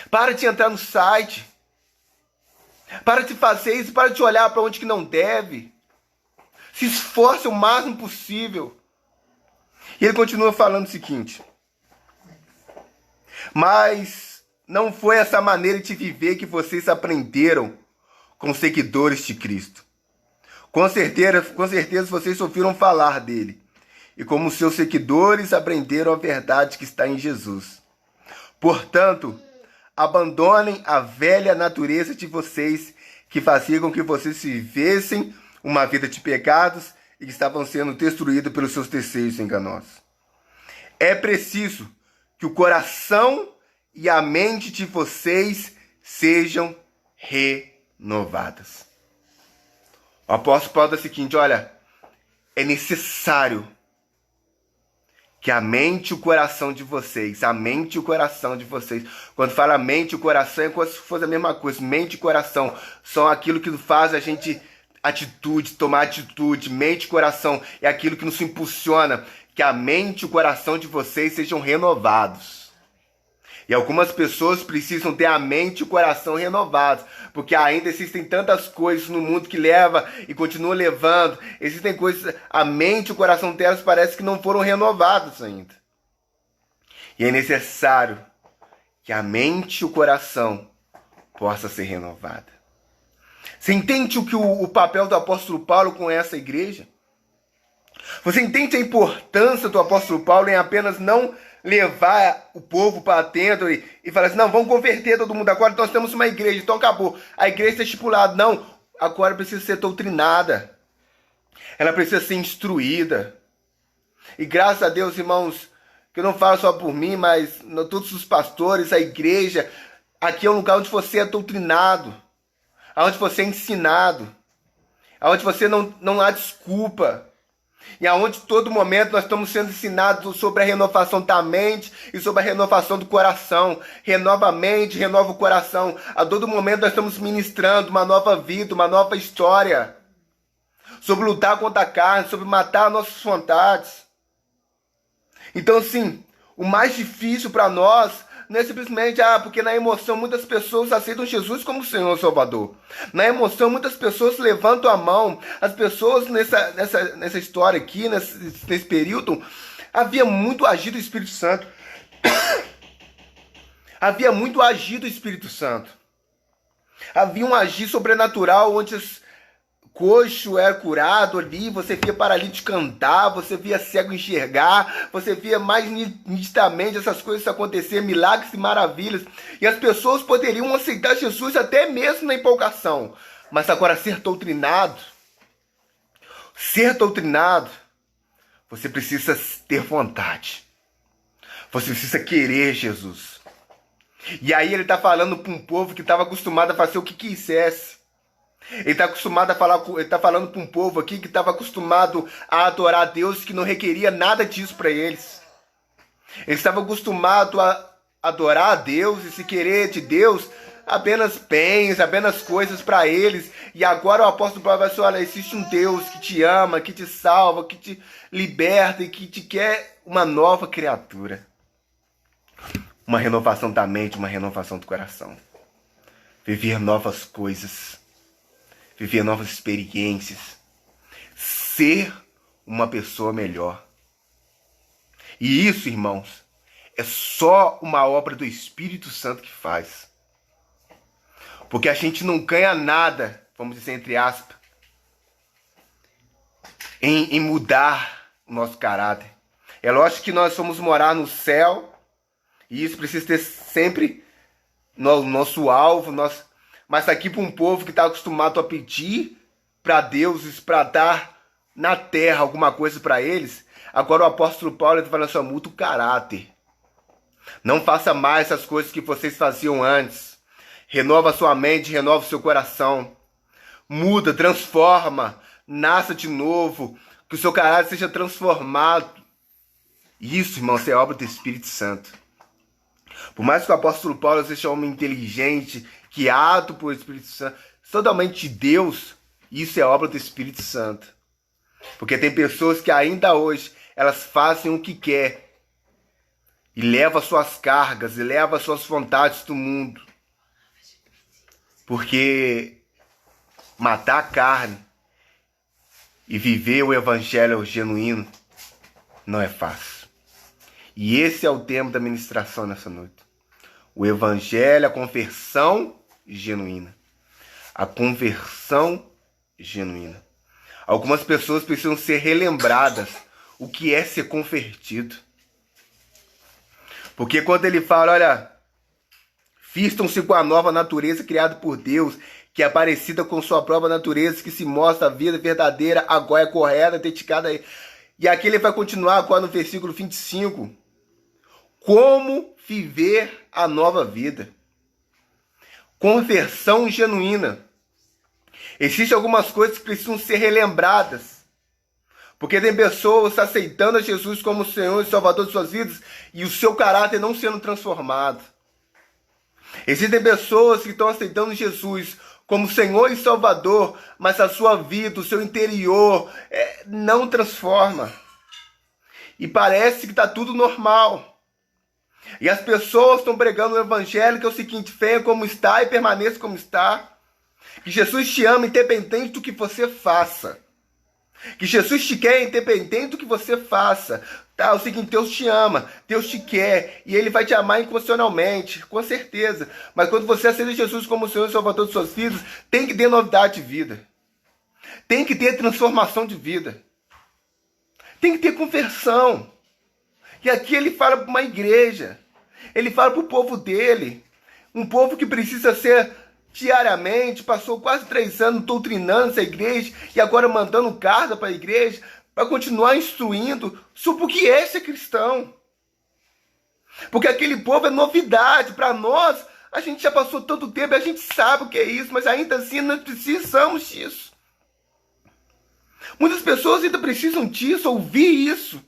Para de entrar no site. Para de fazer isso, para de olhar para onde que não deve. Se esforce o máximo possível. E ele continua falando o seguinte. Mas não foi essa maneira de viver que vocês aprenderam com os seguidores de Cristo. Com certeza vocês ouviram falar dele. E como seus seguidores aprenderam a verdade que está em Jesus. Portanto, abandonem a velha natureza de vocês, que fazia com que vocês vivessem uma vida de pecados e que estavam sendo destruídos pelos seus desejos enganosos. É preciso que o coração e a mente de vocês sejam renovadas. O apóstolo Paulo diz o seguinte, olha, é necessário que a mente e o coração de vocês, quando fala mente e o coração é como se fosse a mesma coisa, mente e coração são aquilo que faz a gente tomar atitude, mente e coração é aquilo que nos impulsiona, que a mente e o coração de vocês sejam renovados. E algumas pessoas precisam ter a mente e o coração renovados, porque ainda existem tantas coisas no mundo que leva e continua levando. Existem coisas, a mente e o coração delas parece que não foram renovados ainda. E é necessário que a mente e o coração possa ser renovada. Você entende o papel do apóstolo Paulo com essa igreja? Você entende a importância do apóstolo Paulo em apenas não levar o povo para dentro e falar assim, não, vamos converter todo mundo agora, nós temos uma igreja, então acabou. A igreja está estipulada. Não, agora precisa ser doutrinada. Ela precisa ser instruída. E graças a Deus, irmãos, que eu não falo só por mim, mas todos os pastores, a igreja, aqui é um lugar onde você é doutrinado, onde você é ensinado, onde você não há desculpa. E aonde todo momento nós estamos sendo ensinados sobre a renovação da mente e sobre a renovação do coração. Renova a mente, renova o coração. A todo momento nós estamos ministrando uma nova vida, uma nova história. Sobre lutar contra a carne, sobre matar nossas vontades. Então, sim, o mais difícil para nós não é simplesmente, porque na emoção muitas pessoas aceitam Jesus como Senhor e Salvador. Na emoção muitas pessoas levantam a mão. As pessoas nessa história aqui, nesse período, havia muito agir do Espírito Santo. Havia muito agir do Espírito Santo. Havia um agir sobrenatural onde coxo era curado ali, você via paralítico cantar, você via cego enxergar, você via mais nitidamente essas coisas acontecer, milagres e maravilhas. E as pessoas poderiam aceitar Jesus até mesmo na empolgação. Mas agora ser doutrinado, você precisa ter vontade. Você precisa querer Jesus. E aí ele está falando para um povo que estava acostumado a fazer o que quisesse. Ele está falando para um povo aqui que estava acostumado a adorar a Deus, que não requeria nada disso para eles. Eles estavam acostumados a adorar a Deus e se querer de Deus apenas bens, apenas coisas para eles. E agora o apóstolo Paulo vai dizer, olha, existe um Deus que te ama, que te salva, que te liberta e que te quer uma nova criatura. Uma renovação da mente, uma renovação do coração. Viver novas coisas. Viver novas experiências, ser uma pessoa melhor. E isso, irmãos, é só uma obra do Espírito Santo que faz. Porque a gente não ganha nada, vamos dizer entre aspas, em mudar o nosso caráter. É lógico que nós vamos morar no céu, e isso precisa ter sempre no nosso alvo, mas aqui para um povo que está acostumado a pedir para deuses, para dar na terra alguma coisa para eles, agora o apóstolo Paulo está falando assim, muda o caráter. Não faça mais as coisas que vocês faziam antes. Renova sua mente, renova o seu coração. Muda, transforma, nasça de novo, que o seu caráter seja transformado. Isso, irmãos, é obra do Espírito Santo. Por mais que o apóstolo Paulo seja um homem inteligente, guiado por Espírito Santo, totalmente de Deus, isso é obra do Espírito Santo. Porque tem pessoas que ainda hoje, elas fazem o que quer, e levam as suas cargas, e levam as suas vontades do mundo. Porque matar a carne e viver o evangelho genuíno não é fácil. E esse é o tema da ministração nessa noite. O evangelho, a conversão genuína. A conversão genuína. Algumas pessoas precisam ser relembradas o que é ser convertido. Porque quando ele fala, olha, Vistam-se com a nova natureza criada por Deus, que é parecida com sua própria natureza, que se mostra a vida verdadeira, agora é correta, dedicada a ele. E aqui ele vai continuar agora no versículo 25. Como viver a nova vida? Conversão genuína. Existem algumas coisas que precisam ser relembradas. Porque tem pessoas aceitando a Jesus como Senhor e Salvador de suas vidas e o seu caráter não sendo transformado. Existem pessoas que estão aceitando Jesus como Senhor e Salvador, mas a sua vida, o seu interior não transforma. E parece que está tudo normal. E as pessoas estão pregando o evangelho que é o seguinte: venha como está e permaneça como está. Que Jesus te ama independente do que você faça. Que Jesus te quer independente do que você faça. Tá, é o seguinte: Deus te ama, Deus te quer, e Ele vai te amar incondicionalmente, com certeza. Mas quando você aceita Jesus como o Senhor e Salvador de suas vidas, tem que ter novidade de vida. Tem que ter transformação de vida. Tem que ter conversão. E aqui ele fala para uma igreja. Ele fala para o povo dele. Um povo que precisa ser diariamente, passou quase 3 anos doutrinando essa igreja e agora mandando carta para a igreja para continuar instruindo sobre o que é ser cristão. Porque aquele povo é novidade para nós. A gente já passou tanto tempo e a gente sabe o que é isso, mas ainda assim nós precisamos disso. Muitas pessoas ainda precisam disso, ouvir isso.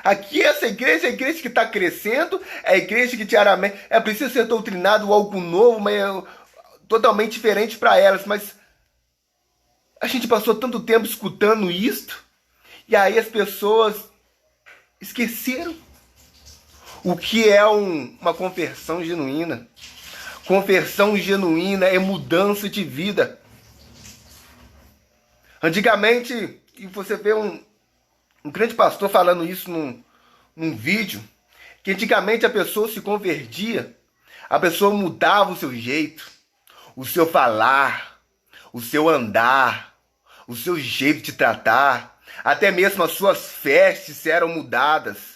Aqui essa igreja é a igreja que está crescendo, é a igreja que diariamente precisa ser doutrinado algo novo, mas totalmente diferente para elas. Mas a gente passou tanto tempo escutando isto, e aí as pessoas esqueceram o que é uma conversão genuína. Conversão genuína é mudança de vida. Antigamente, e você vê um grande pastor falando isso num vídeo, que antigamente a pessoa se convertia, a pessoa mudava o seu jeito, o seu falar, o seu andar, o seu jeito de tratar, até mesmo as suas vestes eram mudadas.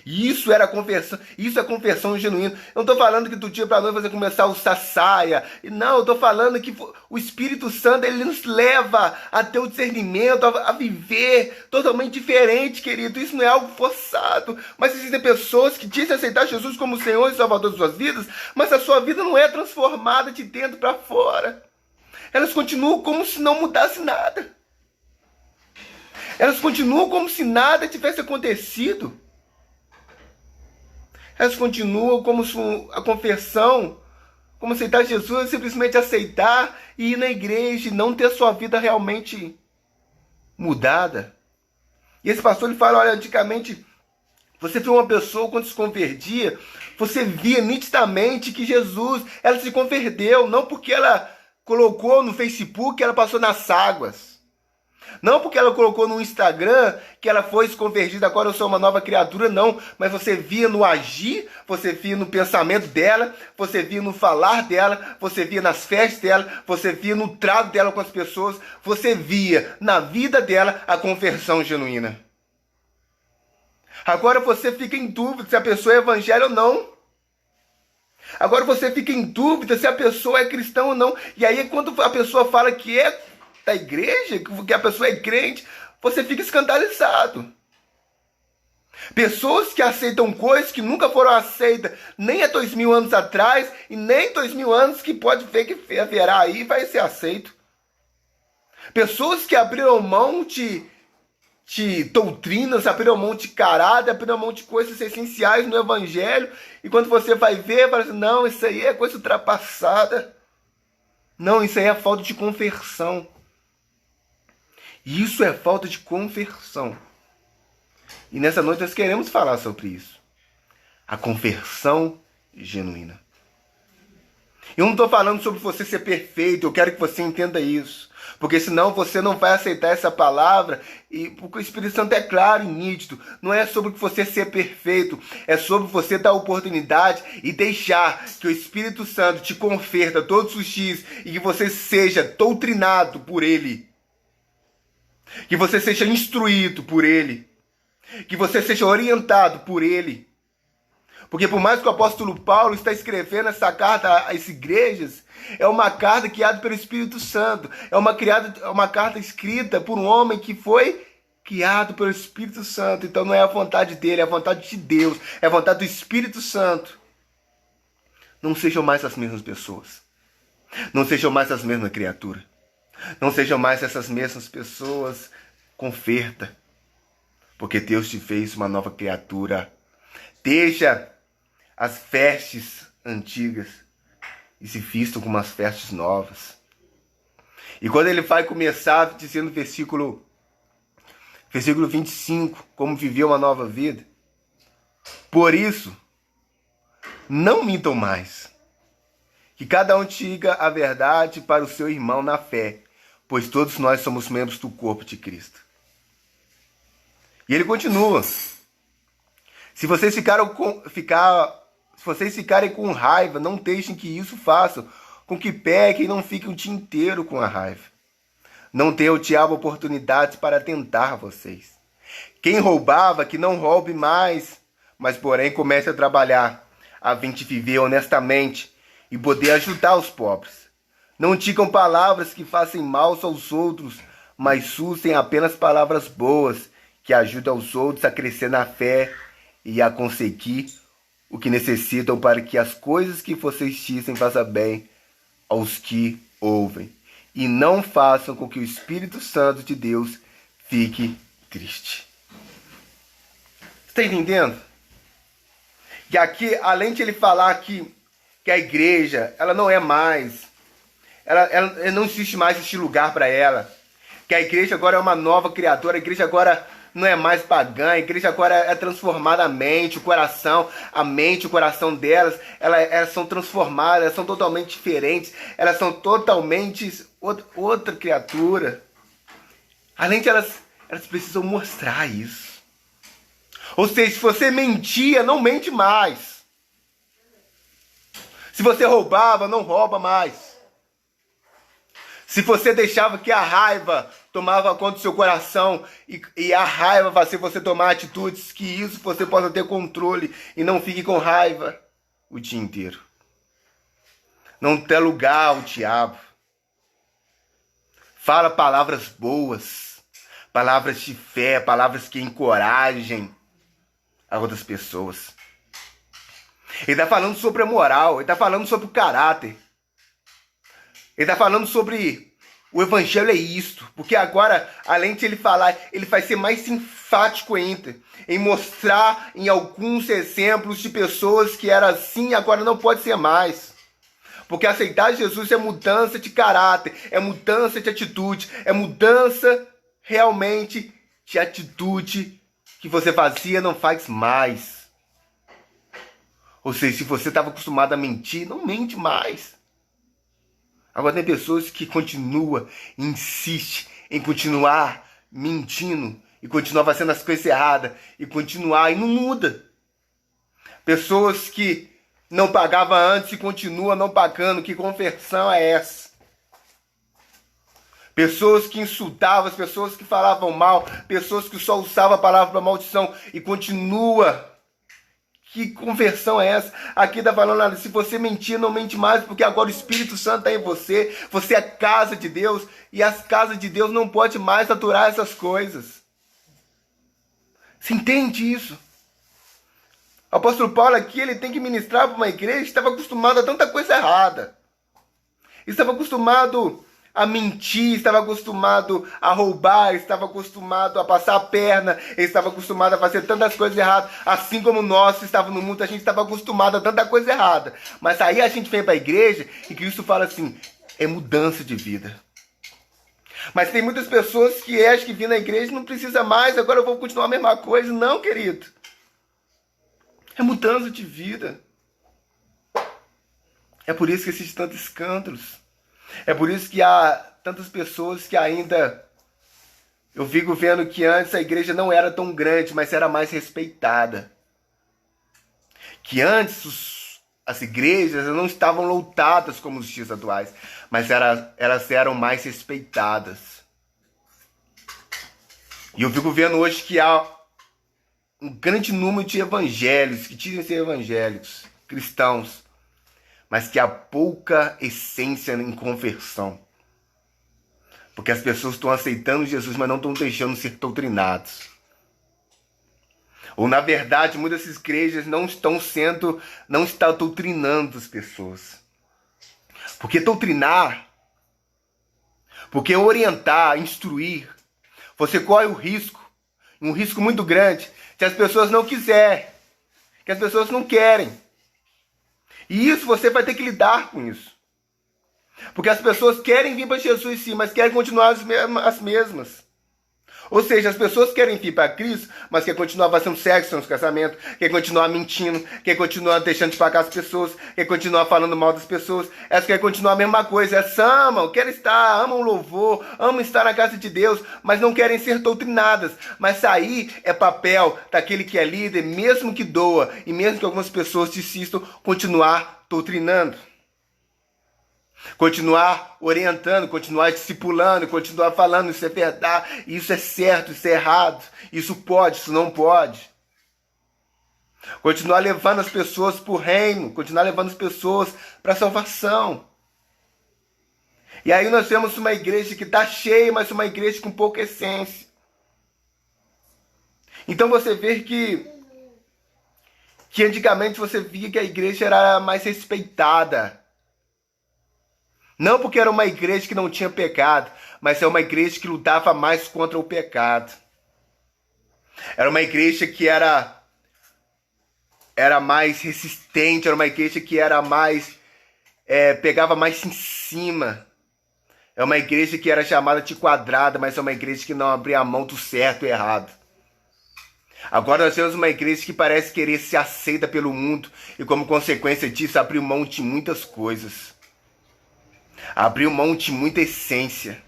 E isso era conversão, isso é conversão genuína. Eu não estou falando que do dia para a noite você começar a usar saia. Não, eu estou falando que o Espírito Santo ele nos leva a ter o discernimento, a viver totalmente diferente, querido. Isso não é algo forçado. Mas existem pessoas que dizem aceitar Jesus como Senhor e Salvador de suas vidas, mas a sua vida não é transformada de dentro para fora. Elas continuam como se não mudasse nada. Elas continuam como se nada tivesse acontecido. Elas continuam como se a conversão, como aceitar Jesus, é simplesmente aceitar e ir na igreja e não ter sua vida realmente mudada. E esse pastor ele fala, olha, antigamente você viu uma pessoa quando se convertia, você via nitidamente que Jesus, ela se converteu, não porque ela colocou no Facebook, ela passou nas águas. Não porque ela colocou no Instagram que ela foi se convertida, agora eu sou uma nova criatura, não. Mas você via no agir, você via no pensamento dela, você via no falar dela, você via nas festas dela, você via no trato dela com as pessoas, você via na vida dela a conversão genuína. Agora você fica em dúvida se a pessoa é evangélica ou não. Agora você fica em dúvida se a pessoa é cristã ou não. E aí quando a pessoa fala que é da igreja, que a pessoa é crente, você fica escandalizado. Pessoas que aceitam coisas que nunca foram aceitas nem há 2000 anos atrás e nem 2000 anos que pode ver que haverá aí e vai ser aceito. Pessoas que abriram mão de doutrinas, abriram mão de caráter, abriram mão de coisas essenciais no evangelho, e quando você vai ver, fala assim, não, isso aí é coisa ultrapassada. Não, isso aí é falta de conversão. Isso é falta de conversão. E nessa noite nós queremos falar sobre isso. A conversão genuína. Eu não estou falando sobre você ser perfeito, eu quero que você entenda isso. Porque senão você não vai aceitar essa palavra, e porque o Espírito Santo é claro e nítido. Não é sobre você ser perfeito, é sobre você dar oportunidade e deixar que o Espírito Santo te converta todos os dias e que você seja doutrinado por Ele. Que você seja instruído por Ele. Que você seja orientado por Ele. Porque por mais que o apóstolo Paulo está escrevendo essa carta às igrejas, é uma carta criada pelo Espírito Santo. É uma carta escrita por um homem que foi criado pelo Espírito Santo. Então não é a vontade dele, é a vontade de Deus, é a vontade do Espírito Santo. Não sejam mais as mesmas pessoas. Não sejam mais as mesmas criaturas. Não sejam mais essas mesmas pessoas. Converta. Porque Deus te fez uma nova criatura. Deixa as vestes antigas e se vistam com umas vestes novas. E quando ele vai começar dizendo no versículo 25, como viver uma nova vida. Por isso, não mintam mais. Que cada um diga a verdade para o seu irmão na fé, pois todos nós somos membros do corpo de Cristo. E ele continua. Se vocês ficarem com raiva, não deixem que isso façam com que pequem e não fiquem o dia inteiro com a raiva. Não dê ao diabo oportunidade para tentar vocês. Quem roubava, que não roube mais, mas porém comece a trabalhar, a fim de viver honestamente e poder ajudar os pobres. Não digam palavras que façam mal aos outros, mas usem apenas palavras boas, que ajudam os outros a crescer na fé e a conseguir o que necessitam para que as coisas que vocês dizem façam bem aos que ouvem. E não façam com que o Espírito Santo de Deus fique triste. Está entendendo? Que aqui, além de ele falar que a igreja, ela não é mais, ela não existe mais este lugar para ela. Que a igreja agora é uma nova criatura, a igreja agora não é mais pagã, a igreja agora é transformada a mente, o coração delas, elas são transformadas, elas são totalmente diferentes, elas são totalmente outra criatura. Além de elas precisam mostrar isso. Ou seja, se você mentia, não mente mais. Se você roubava, não rouba mais. Se você deixava que a raiva tomava conta do seu coração e a raiva fazia você tomar atitudes, que isso você possa ter controle e não fique com raiva o dia inteiro. Não dê lugar ao diabo. Fala palavras boas, palavras de fé, palavras que encorajem a outras pessoas. Ele está falando sobre a moral, ele está falando sobre o caráter. Ele está falando sobre o evangelho é isto. Porque agora, além de ele falar, ele vai ser mais enfático ainda. Em mostrar em alguns exemplos de pessoas que era assim e agora não pode ser mais. Porque aceitar Jesus é mudança de caráter, é mudança de atitude, é mudança realmente de atitude que você fazia não faz mais. Ou seja, se você estava acostumado a mentir, não mente mais. Agora tem pessoas que continuam, insistem em continuar mentindo e continuar fazendo as coisas erradas e continuar e não muda. Pessoas que não pagavam antes e continuam não pagando. Que conversão é essa? Pessoas que insultavam, as pessoas que falavam mal, pessoas que só usavam a palavra para maldição e continua. Que conversão é essa? Aqui está falando, se você mentir, não mente mais, porque agora o Espírito Santo está em você. Você é casa de Deus e as casas de Deus não podem mais aturar essas coisas. Você entende isso? O apóstolo Paulo aqui, ele tem que ministrar para uma igreja que estava acostumada a tanta coisa errada. Estava acostumado a mentir, estava acostumado a roubar, estava acostumado a passar a perna, estava acostumado a fazer tantas coisas erradas. Assim como nós estávamos no mundo, a gente estava acostumado a tanta coisa errada. Mas aí a gente vem para a igreja e Cristo fala assim, é mudança de vida. Mas tem muitas pessoas que acham que vir na igreja não precisa mais, agora eu vou continuar a mesma coisa. Não, querido. É mudança de vida. É por isso que existem tantos escândalos. É por isso que há tantas pessoas que ainda... Eu fico vendo que antes a igreja não era tão grande, mas era mais respeitada. Que antes as igrejas não estavam lotadas como os dias atuais, mas elas eram mais respeitadas. E eu fico vendo hoje que há um grande número de evangélicos, que dizem ser evangélicos, cristãos, mas que há pouca essência em conversão. Porque as pessoas estão aceitando Jesus, mas não estão deixando ser doutrinados. Ou, na verdade, muitas dessas igrejas não estão doutrinando as pessoas. Porque doutrinar, porque orientar, instruir, você corre o risco, um risco muito grande, se as pessoas não quiserem, que as pessoas não querem. E isso você vai ter que lidar com isso. Porque as pessoas querem vir para Jesus sim, mas querem continuar as mesmas. Ou seja, as pessoas querem vir para Cristo, mas querem continuar fazendo sexo nos casamentos, querem continuar mentindo, querem continuar deixando de pagar as pessoas, querem continuar falando mal das pessoas, elas querem continuar a mesma coisa, elas amam, amam o louvor, amam estar na casa de Deus, mas não querem ser doutrinadas. Mas aí é papel daquele que é líder, mesmo que doa, e mesmo que algumas pessoas desistam, continuar doutrinando. Continuar orientando, continuar discipulando, continuar falando, isso é verdade, isso é certo, isso é errado, isso pode, isso não pode. Continuar levando as pessoas para o reino, continuar levando as pessoas para a salvação. E aí nós temos uma igreja que está cheia, mas uma igreja com pouca essência. Então você vê que antigamente você via que a igreja era mais respeitada. Não porque era uma igreja que não tinha pecado, mas é uma igreja que lutava mais contra o pecado. Era uma igreja que era mais resistente, era uma igreja que era mais pegava mais em cima. É uma igreja que era chamada de quadrada, mas é uma igreja que não abria a mão do certo e errado. Agora nós temos uma igreja que parece querer ser aceita pelo mundo e, como consequência disso, abriu mão de muitas coisas. Abriu mão de muita essência.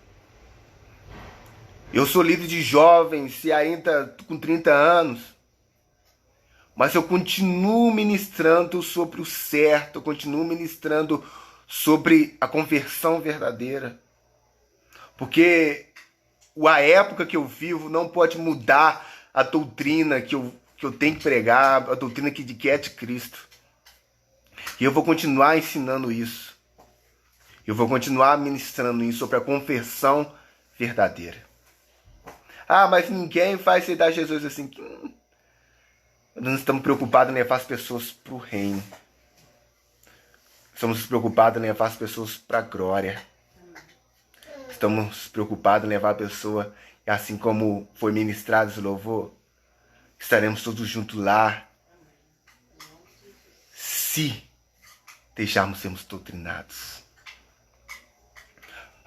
Eu sou líder de jovens e ainda com 30 anos. Mas eu continuo ministrando sobre o certo. Eu continuo ministrando sobre a conversão verdadeira. Porque a época que eu vivo não pode mudar a doutrina que eu tenho que pregar. A doutrina que é de Cristo. E eu vou continuar ensinando isso. Eu vou continuar ministrando isso sobre a conversão verdadeira. Ah, mas ninguém vai aceitar Jesus assim. Nós estamos preocupados em levar as pessoas para o reino. Estamos preocupados em levar as pessoas para a glória. Estamos preocupados em levar a pessoa, assim como foi ministrado esse louvor, estaremos todos juntos lá. Se deixarmos sermos doutrinados.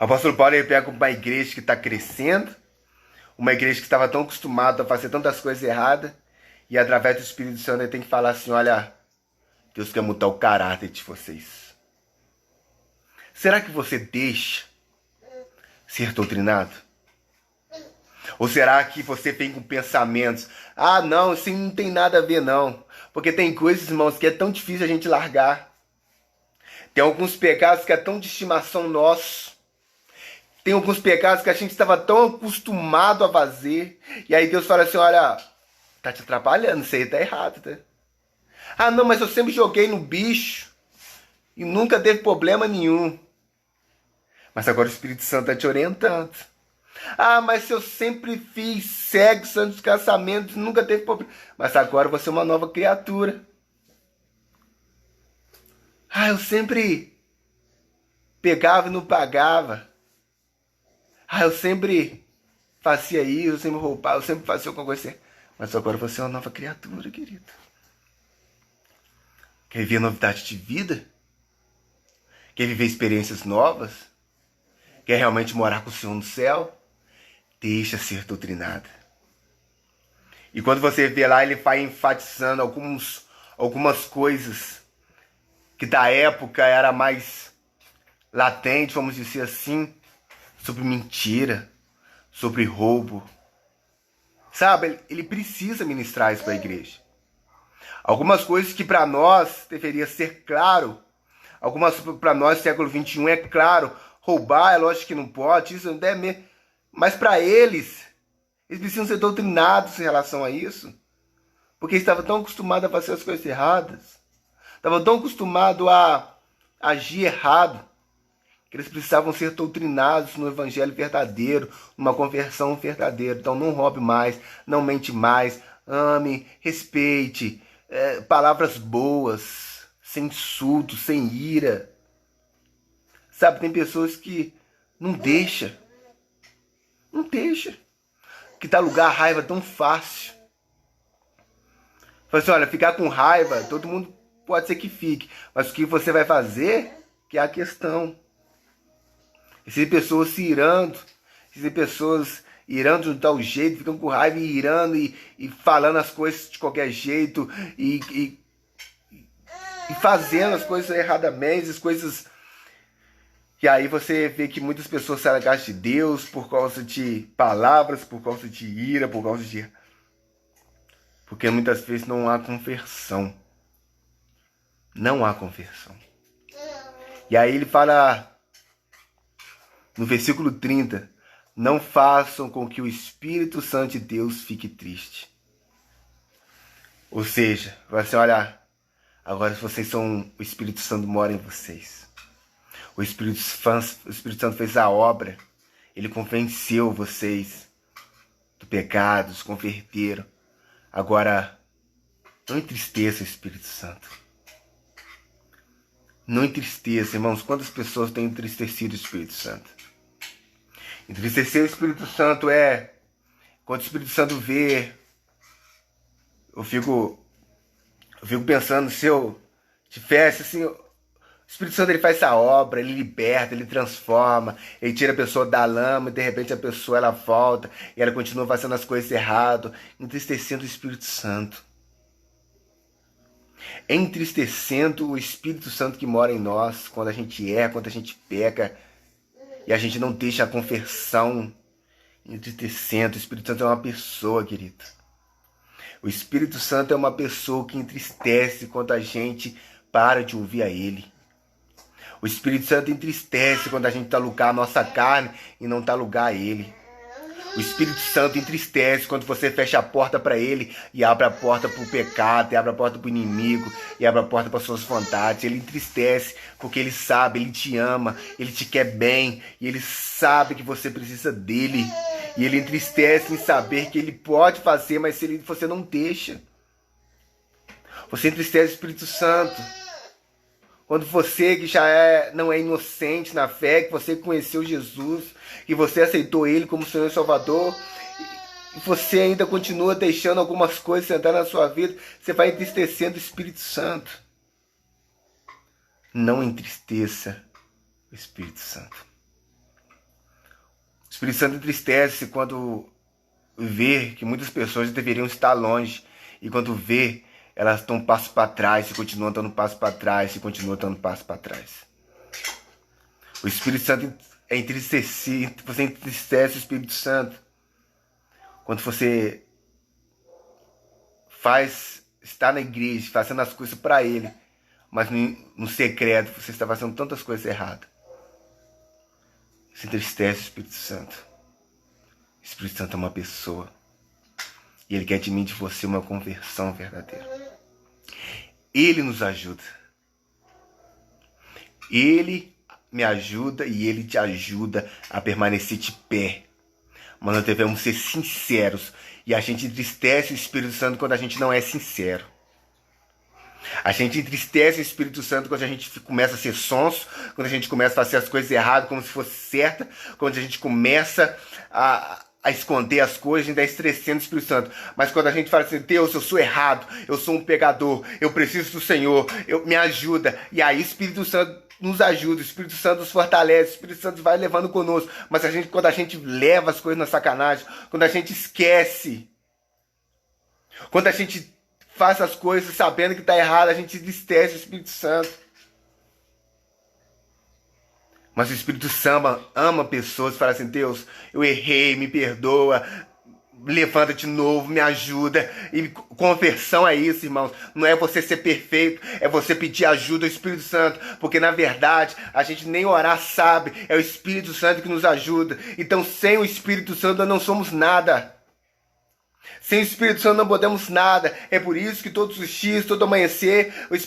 O apóstolo Paulo ele pega uma igreja que está crescendo, uma igreja que estava tão acostumada a fazer tantas coisas erradas, e através do Espírito Santo ele tem que falar assim, olha, Deus quer mudar o caráter de vocês. Será que você deixa ser doutrinado? Ou será que você vem com pensamentos, ah não, isso não tem nada a ver não, porque tem coisas, irmãos, que é tão difícil a gente largar. Tem alguns pecados que é tão de estimação nosso. Tem alguns pecados que a gente estava tão acostumado a fazer. E aí Deus fala assim, olha, tá te atrapalhando, isso aí tá errado, tá? Ah, não, mas eu sempre joguei no bicho e nunca teve problema nenhum. Mas agora o Espírito Santo tá te orientando. Ah, mas eu sempre fiz sexo antes do casamento, nunca teve problema. Mas agora você é uma nova criatura. Ah, eu sempre pegava e não pagava. Ah, eu sempre fazia isso, eu sempre roubava, eu sempre fazia alguma coisa assim. Mas agora você é uma nova criatura, querido. Quer viver novidade de vida? Quer viver experiências novas? Quer realmente morar com o Senhor no céu? Deixa ser doutrinada. E quando você vê lá, ele vai enfatizando algumas coisas que da época era mais latente, vamos dizer assim, sobre mentira, sobre roubo. Sabe, ele precisa ministrar isso para a igreja. Algumas coisas que para nós deveria ser claro, algumas para nós, século XXI, é claro, roubar é lógico que não pode, isso não deve mesmo. Mas para eles precisam ser doutrinados em relação a isso. Porque estava tão acostumado a fazer as coisas erradas. Estava tão acostumado a agir errado. Que eles precisavam ser doutrinados no evangelho verdadeiro, numa conversão verdadeira. Então não roube mais, não mente mais, ame, respeite, palavras boas, sem insulto, sem ira. Sabe, tem pessoas que não deixa, que dá lugar à raiva tão fácil. Fala assim, olha, ficar com raiva, todo mundo pode ser que fique, mas o que você vai fazer, que é a questão. Existem pessoas se irando, existem pessoas irando de tal jeito, ficam com raiva e irando e falando as coisas de qualquer jeito e fazendo as coisas erradamente, as coisas... E aí você vê que muitas pessoas se alagam de Deus por causa de palavras, por causa de ira, por causa de... Porque muitas vezes não há conversão. Não há conversão. E aí ele fala no versículo 30, não façam com que o Espírito Santo de Deus fique triste. Ou seja, vai assim, olha, agora vocês são, o Espírito Santo mora em vocês. O Espírito Santo fez a obra, ele convenceu vocês do pecado, os converteram. Agora, não entristeça o Espírito Santo. Não entristeça, irmãos. Quantas pessoas têm entristecido o Espírito Santo? Entristecer o Espírito Santo é... Quando o Espírito Santo vê... Eu fico pensando, se eu tivesse assim... O Espírito Santo ele faz essa obra, ele liberta, ele transforma, ele tira a pessoa da lama e de repente a pessoa ela volta e ela continua fazendo as coisas errado, entristecendo o Espírito Santo. Entristecendo o Espírito Santo que mora em nós, quando a gente erra, quando a gente peca e a gente não deixa a conversão. Entristecendo, o Espírito Santo é uma pessoa, querido. O Espírito Santo é uma pessoa que entristece quando a gente para de ouvir a Ele. O Espírito Santo entristece quando a gente dá lugar à nossa carne e não dá lugar a Ele. O Espírito Santo entristece quando você fecha a porta para Ele e abre a porta para o pecado, e abre a porta para o inimigo, e abre a porta para as suas vontades. Ele entristece porque Ele sabe, Ele te ama, Ele te quer bem, e Ele sabe que você precisa dEle. E Ele entristece em saber que Ele pode fazer, mas se você não deixa. Você entristece o Espírito Santo quando você que já não é inocente na fé, que você conheceu Jesus, que você aceitou Ele como Senhor e Salvador, e você ainda continua deixando algumas coisas entrar na sua vida, você vai entristecendo o Espírito Santo. Não entristeça o Espírito Santo. O Espírito Santo entristece quando vê que muitas pessoas deveriam estar longe, e quando vê elas dão um passo para trás, e continuam dando um passo para trás, e continuam dando um passo para trás. O Espírito Santo é entristecido, você entristece o Espírito Santo quando você está na igreja, fazendo as coisas para Ele, mas no secreto você está fazendo tantas coisas erradas. Você entristece o Espírito Santo. O Espírito Santo é uma pessoa. E Ele quer de mim, de você, uma conversão verdadeira. Ele nos ajuda. Ele me ajuda e Ele te ajuda a permanecer de pé. Mas nós devemos ser sinceros. E a gente entristece o Espírito Santo quando a gente não é sincero. A gente entristece o Espírito Santo quando a gente começa a ser sonso, quando a gente começa a fazer as coisas erradas como se fosse certa, quando a gente começa a esconder as coisas, a gente está estressando o Espírito Santo. Mas quando a gente fala assim, Deus, eu sou errado, eu sou um pecador, eu preciso do Senhor, me ajuda. E aí o Espírito Santo nos ajuda, o Espírito Santo nos fortalece, o Espírito Santo vai levando conosco. Mas quando a gente leva as coisas na sacanagem, quando a gente esquece, quando a gente faz as coisas sabendo que está errado, a gente entristece o Espírito Santo. Mas o Espírito Santo ama pessoas e fala assim, Deus, eu errei, me perdoa, levanta de novo, me ajuda. E conversão é isso, irmãos. Não é você ser perfeito, é você pedir ajuda ao Espírito Santo. Porque na verdade, a gente nem orar sabe, é o Espírito Santo que nos ajuda. Então sem o Espírito Santo nós não somos nada. Sem o Espírito Santo não podemos nada. É por isso que todos os dias, todo amanhecer, nós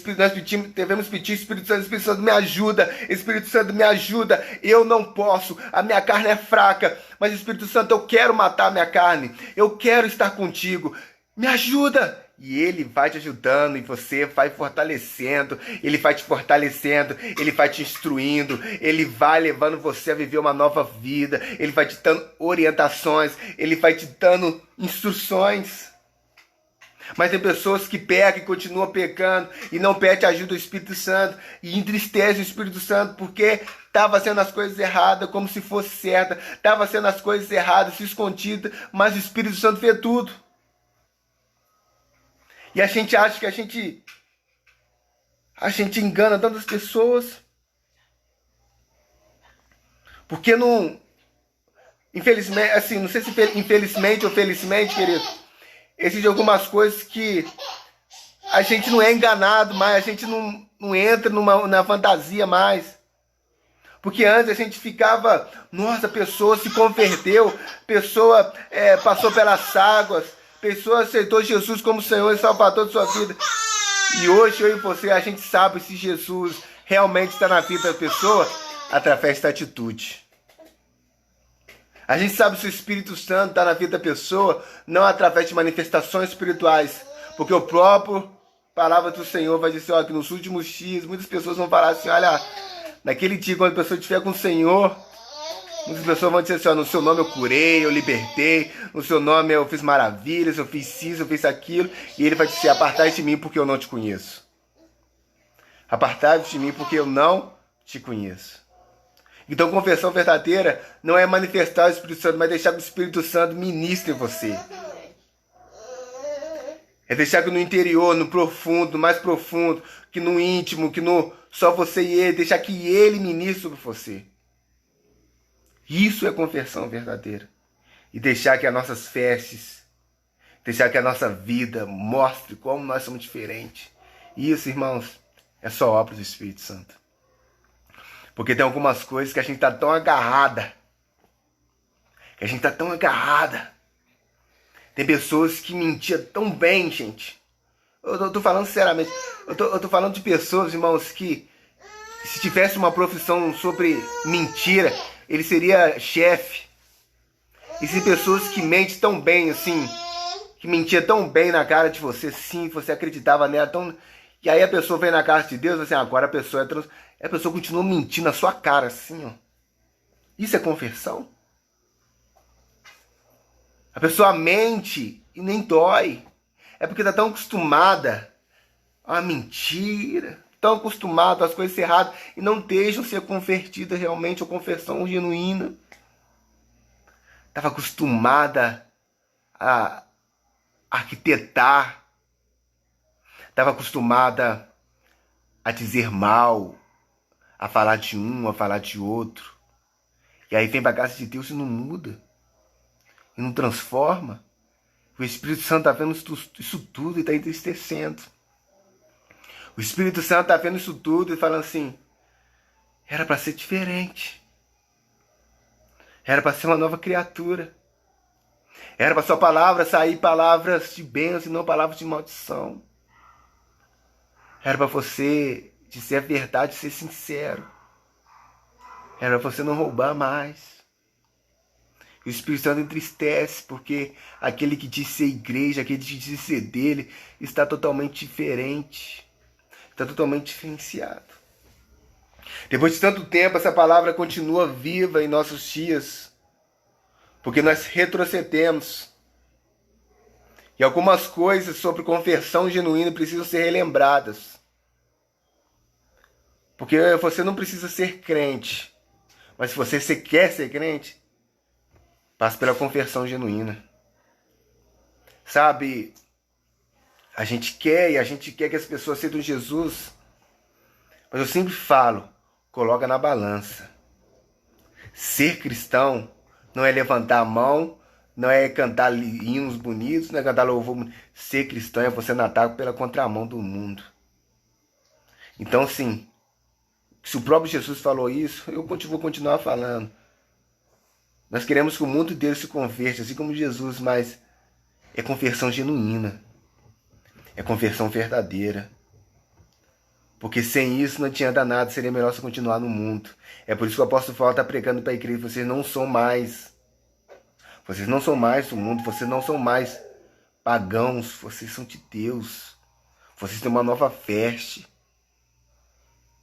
devemos pedir: Espírito Santo, me ajuda. Espírito Santo, me ajuda. Eu não posso, a minha carne é fraca. Mas Espírito Santo, eu quero matar a minha carne. Eu quero estar contigo. Me ajuda. E Ele vai te ajudando e você vai fortalecendo. Ele vai te fortalecendo. Ele vai te instruindo. Ele vai levando você a viver uma nova vida. Ele vai te dando orientações. Ele vai te dando instruções. Mas tem pessoas que pecam e continuam pecando e não pedem ajuda do Espírito Santo e entristecem o Espírito Santo porque estava fazendo as coisas erradas como se fosse certa. Estava fazendo as coisas erradas, se escondida, mas o Espírito Santo vê tudo. E a gente acha que a gente engana tantas pessoas. Porque não... Infelizmente, assim, não sei se infelizmente ou felizmente, querido, existem algumas coisas que a gente não é enganado mais, a gente não entra na fantasia mais. Porque antes a gente ficava, nossa, a pessoa se converteu, a pessoa passou pelas águas, pessoa aceitou Jesus como Senhor e Salvador de sua vida. E hoje eu e você, a gente sabe se Jesus realmente está na vida da pessoa através da atitude. A gente sabe se o Espírito Santo está na vida da pessoa não através de manifestações espirituais. Porque o próprio palavra do Senhor vai dizer, ó, que nos últimos dias muitas pessoas vão falar assim, olha, naquele dia quando a pessoa estiver com o Senhor, muitas pessoas vão dizer assim, ó, no seu nome eu curei, eu libertei, no seu nome eu fiz maravilhas, eu fiz isso, eu fiz aquilo. E Ele vai dizer, apartai de mim porque eu não te conheço. Apartai de mim porque eu não te conheço. Então, conversão verdadeira não é manifestar o Espírito Santo, mas deixar que o Espírito Santo ministre em você. É deixar que no interior, no profundo, no mais profundo, que no íntimo, que no só você e Ele, deixar que Ele ministre sobre você. Isso é conversão verdadeira. E deixar que as nossas festas, deixar que a nossa vida mostre como nós somos diferentes. Isso, irmãos, é só obra do Espírito Santo. Porque tem algumas coisas que a gente está tão agarrada. Tem pessoas que mentiam tão bem, gente. Eu tô falando sinceramente. Eu tô falando de pessoas, irmãos, que se tivesse uma profissão sobre mentira, ele seria chefe. E se pessoas que mentem tão bem, assim, que mentia tão bem na cara de você, sim, você acreditava nela tão... E aí a pessoa vem na casa de Deus, assim, agora a pessoa a pessoa continua mentindo na sua cara, assim, ó. Isso é conversão? A pessoa mente e nem dói. É porque está tão acostumada a mentira, tão acostumada às coisas erradas e não deixam ser convertida realmente, ou conversão genuína. Estava acostumada a arquitetar. Estava acostumada a dizer mal, a falar de um, a falar de outro. E aí vem para a casa de Deus e não muda. E não transforma. O Espírito Santo está vendo isso tudo e está entristecendo. O Espírito Santo está vendo isso tudo e falando assim, era para ser diferente. Era para ser uma nova criatura. Era para sua palavra sair palavras de bênção e não palavras de maldição. Era para você dizer a verdade, ser sincero. Era para você não roubar mais. O Espírito Santo entristece porque aquele que diz ser igreja, aquele que diz ser dele, está totalmente diferente. Está totalmente diferenciado. Depois de tanto tempo, essa palavra continua viva em nossos dias. Porque nós retrocedemos. E algumas coisas sobre conversão genuína precisam ser relembradas. Porque você não precisa ser crente. Mas se você quer ser crente, passe pela conversão genuína. Sabe, a gente quer que as pessoas aceitem Jesus. Mas eu sempre falo, coloca na balança. Ser cristão não é levantar a mão, não é cantar hinos bonitos, não é cantar louvor bonito. Ser cristão é você nadar pela contramão do mundo. Então, sim, se o próprio Jesus falou isso, eu vou continuar falando. Nós queremos que o mundo inteiro se converta, assim como Jesus, mas é conversão genuína, é conversão verdadeira. Porque sem isso não adianta nada, seria melhor você continuar no mundo. É por isso que o apóstolo Paulo está pregando para a igreja, vocês não são mais do mundo, vocês não são mais pagãos, vocês são de Deus. Vocês têm uma nova veste.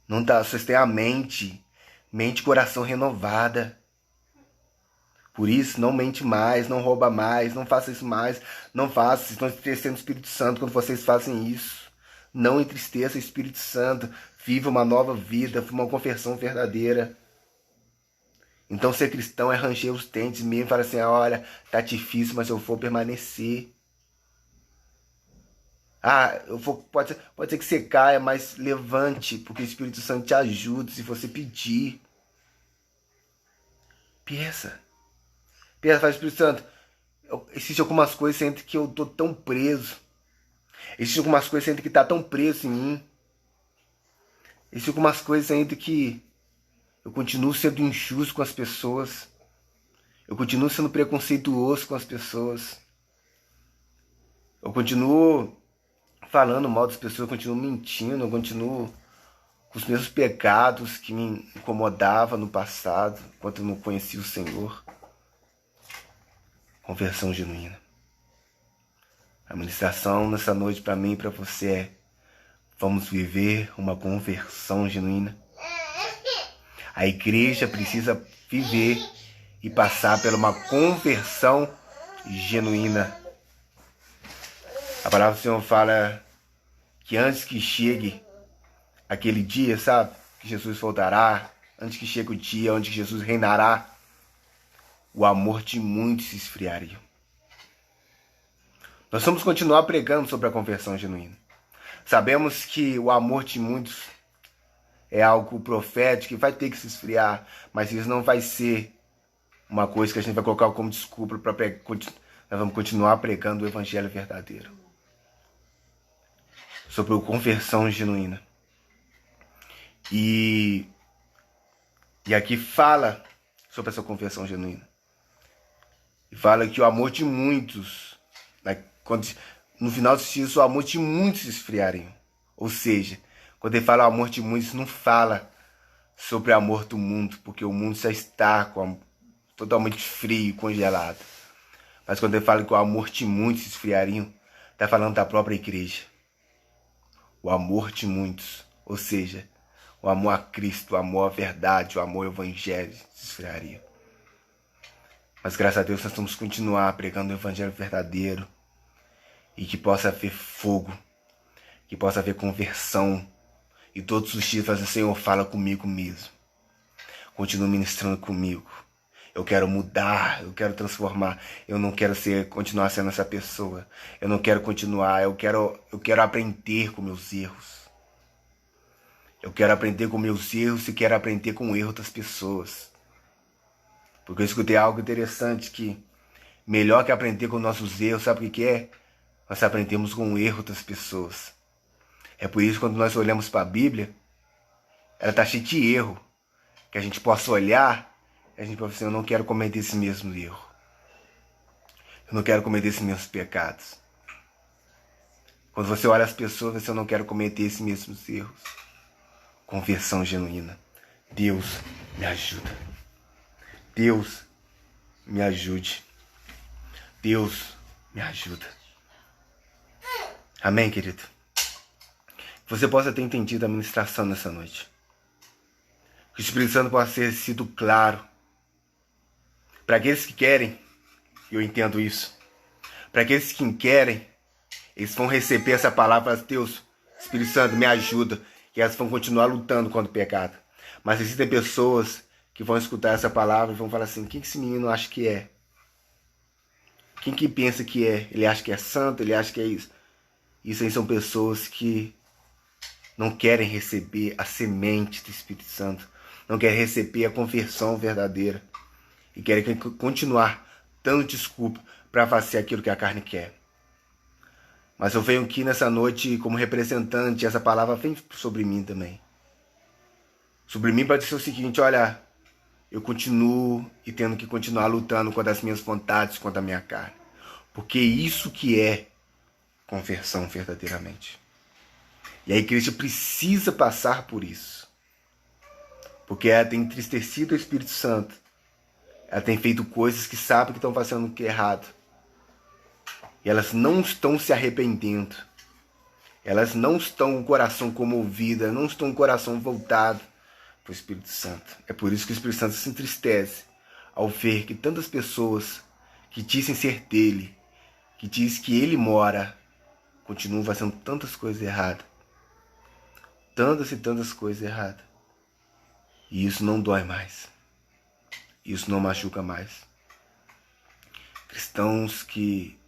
Não tá, vocês têm a mente e coração renovada. Por isso, não mente mais, não rouba mais, não faça isso mais, não faça, vocês estão entristecendo o Espírito Santo quando vocês fazem isso. Não entristeça o Espírito Santo, viva uma nova vida, uma conversão verdadeira. Então ser cristão é ranger os dentes mesmo e falar assim, olha, tá difícil, mas eu vou permanecer. Pode ser que você caia, mas levante, porque o Espírito Santo te ajuda se você pedir. Peça, faz Espírito Santo. Existem algumas coisas que eu sinto que eu tô tão preso. Existem algumas coisas que eu sinto que tá tão preso em mim. Existem algumas coisas ainda que eu continuo sendo injusto com as pessoas. Eu continuo sendo preconceituoso com as pessoas. Eu continuo falando mal das pessoas, eu continuo mentindo, eu continuo com os mesmos pecados que me incomodavam no passado, enquanto eu não conhecia o Senhor. Conversão genuína. A ministração nessa noite para mim e para você é: vamos viver uma conversão genuína. A igreja precisa viver e passar por uma conversão genuína. A palavra do Senhor fala que antes que chegue aquele dia, sabe, que Jesus voltará, antes que chegue o dia onde Jesus reinará, o amor de muitos se esfriaria. Nós vamos continuar pregando sobre a conversão genuína. Sabemos que o amor de muitos é algo profético que vai ter que se esfriar, mas isso não vai ser uma coisa que a gente vai colocar como desculpa para pregar. Nós vamos continuar pregando o evangelho verdadeiro. Sobre a conversão genuína. E aqui fala sobre essa conversão genuína. E fala que o amor de muitos, no final dos dias, o amor de muitos se esfriariam. Ou seja, quando ele fala o amor de muitos, não fala sobre o amor do mundo, porque o mundo já está totalmente frio, congelado. Mas quando ele fala que o amor de muitos se esfriariam, está falando da própria igreja. O amor de muitos, ou seja, o amor a Cristo, o amor à verdade, o amor ao evangelho se esfriaria. Mas graças a Deus nós vamos continuar pregando o evangelho verdadeiro e que possa haver fogo, que possa haver conversão e todos os dias fazer: Senhor, fala comigo mesmo. Continua ministrando comigo. Eu quero mudar, eu quero transformar. Eu não quero continuar sendo essa pessoa. Eu não quero continuar, eu quero aprender com meus erros. Eu quero aprender com meus erros e quero aprender com o erro das pessoas. Porque eu escutei algo interessante que melhor que aprender com nossos erros, sabe o que é? Nós aprendemos com o erro das pessoas. É por isso que quando nós olhamos para a Bíblia, ela está cheia de erro. Que a gente possa olhar e a gente pode dizer: eu não quero cometer esse mesmo erro. Eu não quero cometer esses mesmos pecados. Quando você olha as pessoas, você: eu não quero cometer esses mesmos erros. Conversão genuína. Deus me ajuda. Deus me ajude. Deus me ajuda. Amém, querido? Que você possa ter entendido a ministração nessa noite. Que o Espírito Santo possa ter sido claro. Para aqueles que querem, eu entendo isso. Para aqueles que querem, eles vão receber essa palavra: Deus, Espírito Santo, me ajuda. E elas vão continuar lutando contra o pecado. Mas existem pessoas que vão escutar essa palavra e vão falar assim: quem que esse menino acha que é? Quem que pensa que é? Ele acha que é santo, ele acha que é isso. Isso aí são pessoas que não querem receber a semente do Espírito Santo. Não querem receber a conversão verdadeira. E querem continuar dando desculpa para fazer aquilo que a carne quer. Mas eu venho aqui nessa noite como representante, e essa palavra vem sobre mim também. Sobre mim para dizer o seguinte: olha, eu continuo e tendo que continuar lutando contra as minhas vontades, contra a minha carne. Porque isso que é conversão verdadeiramente. E a igreja precisa passar por isso. Porque ela tem entristecido o Espírito Santo. Ela tem feito coisas que sabe que estão fazendo o que é errado. E elas não estão se arrependendo. Elas não estão com o coração comovido, não estão com o coração voltado para o Espírito Santo. É por isso que o Espírito Santo se entristece ao ver que tantas pessoas que dizem ser dele, que dizem que ele mora, continuam fazendo tantas coisas erradas. Tantas e tantas coisas erradas. E isso não dói mais. Isso não machuca mais. Cristãos que,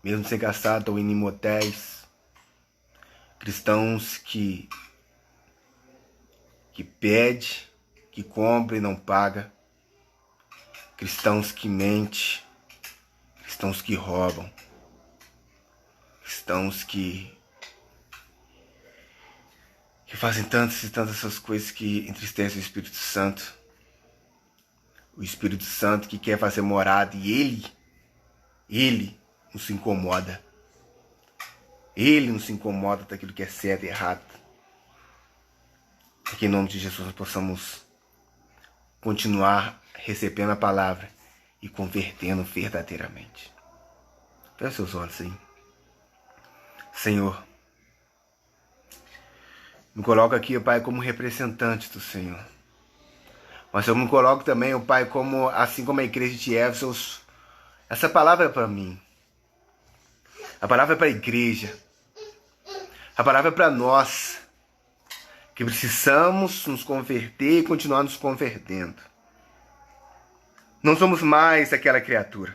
mesmo sem casar, estão indo em motéis. Cristãos que pede, que compra e não paga. Cristãos que mente. Cristãos que roubam. Cristãos que fazem tantas e tantas essas coisas que entristecem o Espírito Santo. O Espírito Santo que quer fazer morada e ele não se incomoda. Ele não se incomoda daquilo que é certo e errado. Que em nome de Jesus nós possamos continuar recebendo a palavra e convertendo verdadeiramente. Feche seus olhos aí. Senhor, me coloco aqui, Pai, como representante do Senhor. Mas eu me coloco também, Pai, como, assim como a igreja de Éfeso, essa palavra é para mim. A palavra é para a igreja. A palavra é para nós, que precisamos nos converter e continuar nos convertendo. Não somos mais aquela criatura.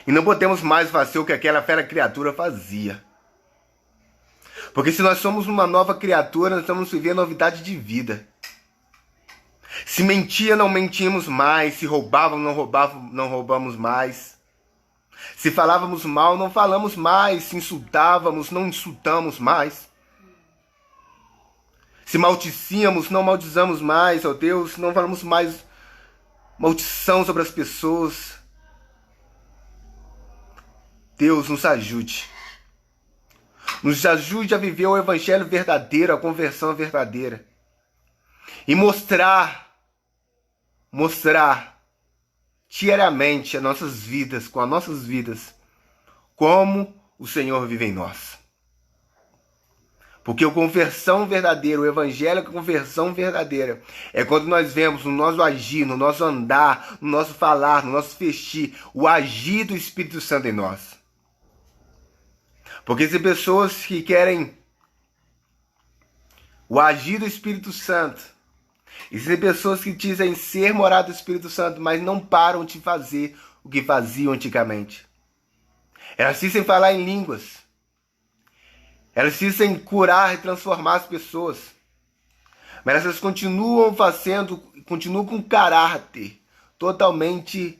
E não podemos mais fazer o que aquela velha criatura fazia. Porque se nós somos uma nova criatura, nós estamos vivendo novidade de vida. Se mentia, não mentimos mais. Se roubávamos, não roubamos mais. Se falávamos mal, não falamos mais. Se insultávamos, não insultamos mais. Se maldicíamos, não maldizamos mais, ó Deus. Não falamos mais maldição sobre as pessoas. Deus, nos ajude. Nos ajude a viver o evangelho verdadeiro, a conversão verdadeira. E mostrar diariamente as nossas vidas, com as nossas vidas, como o Senhor vive em nós. Porque a conversão verdadeira, o evangelho é a conversão verdadeira. É quando nós vemos no nosso agir, no nosso andar, no nosso falar, no nosso vestir, o agir do Espírito Santo em nós. Porque se pessoas que querem o agir do Espírito Santo, existem pessoas que dizem ser morada do Espírito Santo, mas não param de fazer o que faziam antigamente. Elas dizem falar em línguas. Elas dizem curar e transformar as pessoas. Mas elas continuam continuam com caráter totalmente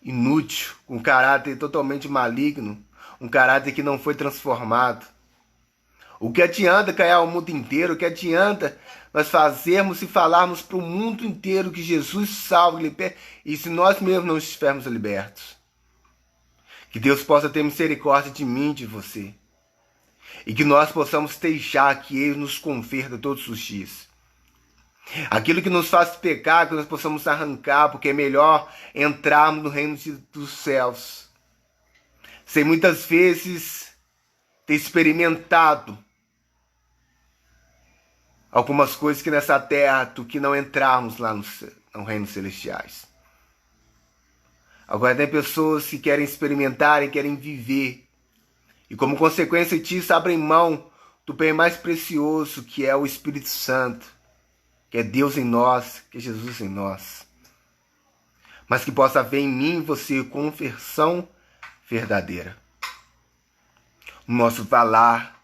inútil, com caráter totalmente maligno, um caráter que não foi transformado. O que adianta ganhar o mundo inteiro? O que adianta nós fazermos e falarmos para o mundo inteiro que Jesus salva e liberta, e se nós mesmos não estivermos libertos? Que Deus possa ter misericórdia de mim e de você. E que nós possamos deixar que Ele nos converta todos os dias. Aquilo que nos faz pecar, que nós possamos arrancar, porque é melhor entrarmos no reino dos céus sem muitas vezes ter experimentado algumas coisas que nessa terra, do que não entrarmos lá no reino celestiais. Agora tem pessoas que querem experimentar e querem viver, e como consequência disso abrem mão do bem mais precioso, que é o Espírito Santo, que é Deus em nós, que é Jesus em nós. Mas que possa haver em mim e você conversão verdadeira. No nosso falar,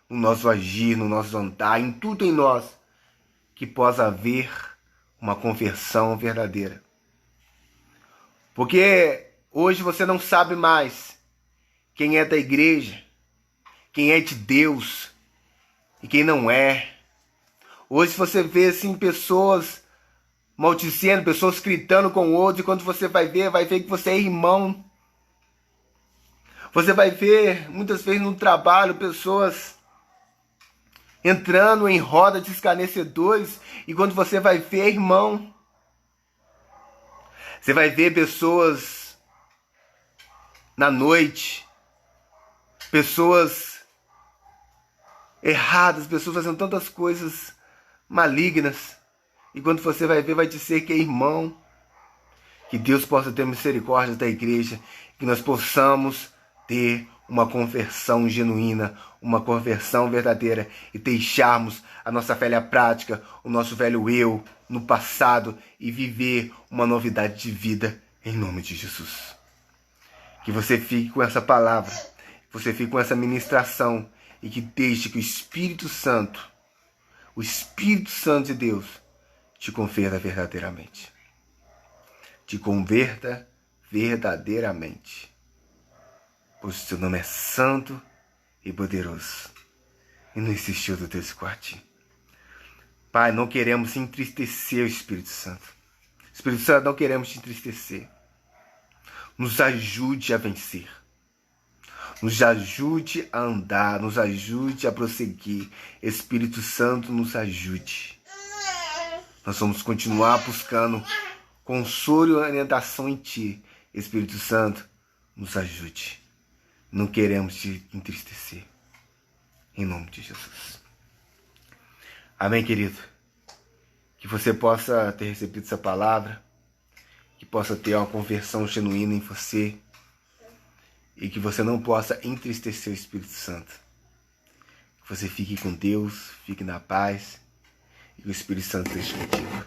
no nosso agir, no nosso andar, em tudo em nós, que possa haver uma conversão verdadeira. Porque hoje você não sabe mais quem é da igreja, quem é de Deus e quem não é. Hoje você vê assim pessoas maldicendo, pessoas gritando com o outro, e quando você vai ver que você é irmão Você vai ver, muitas vezes no trabalho, pessoas entrando em roda de escarnecedores, e quando você vai ver, irmão, você vai ver pessoas na noite, pessoas erradas, pessoas fazendo tantas coisas malignas, e quando você vai ver, vai dizer que é irmão. Que Deus possa ter misericórdia da igreja, que nós possamos ter uma conversão genuína, uma conversão verdadeira, e deixarmos a nossa velha prática, o nosso velho eu no passado, e viver uma novidade de vida em nome de Jesus. Que você fique com essa palavra, que você fique com essa ministração, e que deixe que o Espírito Santo de Deus, te converta verdadeiramente. Te converta verdadeiramente. Pois o seu nome é santo e poderoso, e não existe outro Deus igual a ti. Pai, não queremos entristecer o Espírito Santo. Espírito Santo, não queremos te entristecer. Nos ajude a vencer. Nos ajude a andar, nos ajude a prosseguir. Espírito Santo, nos ajude. Nós vamos continuar buscando consolo e orientação em ti. Espírito Santo, nos ajude. Não queremos te entristecer. Em nome de Jesus. Amém, querido? Que você possa ter recebido essa palavra, que possa ter uma conversão genuína em você, e que você não possa entristecer o Espírito Santo. Que você fique com Deus, fique na paz, e que o Espírito Santo esteja contigo.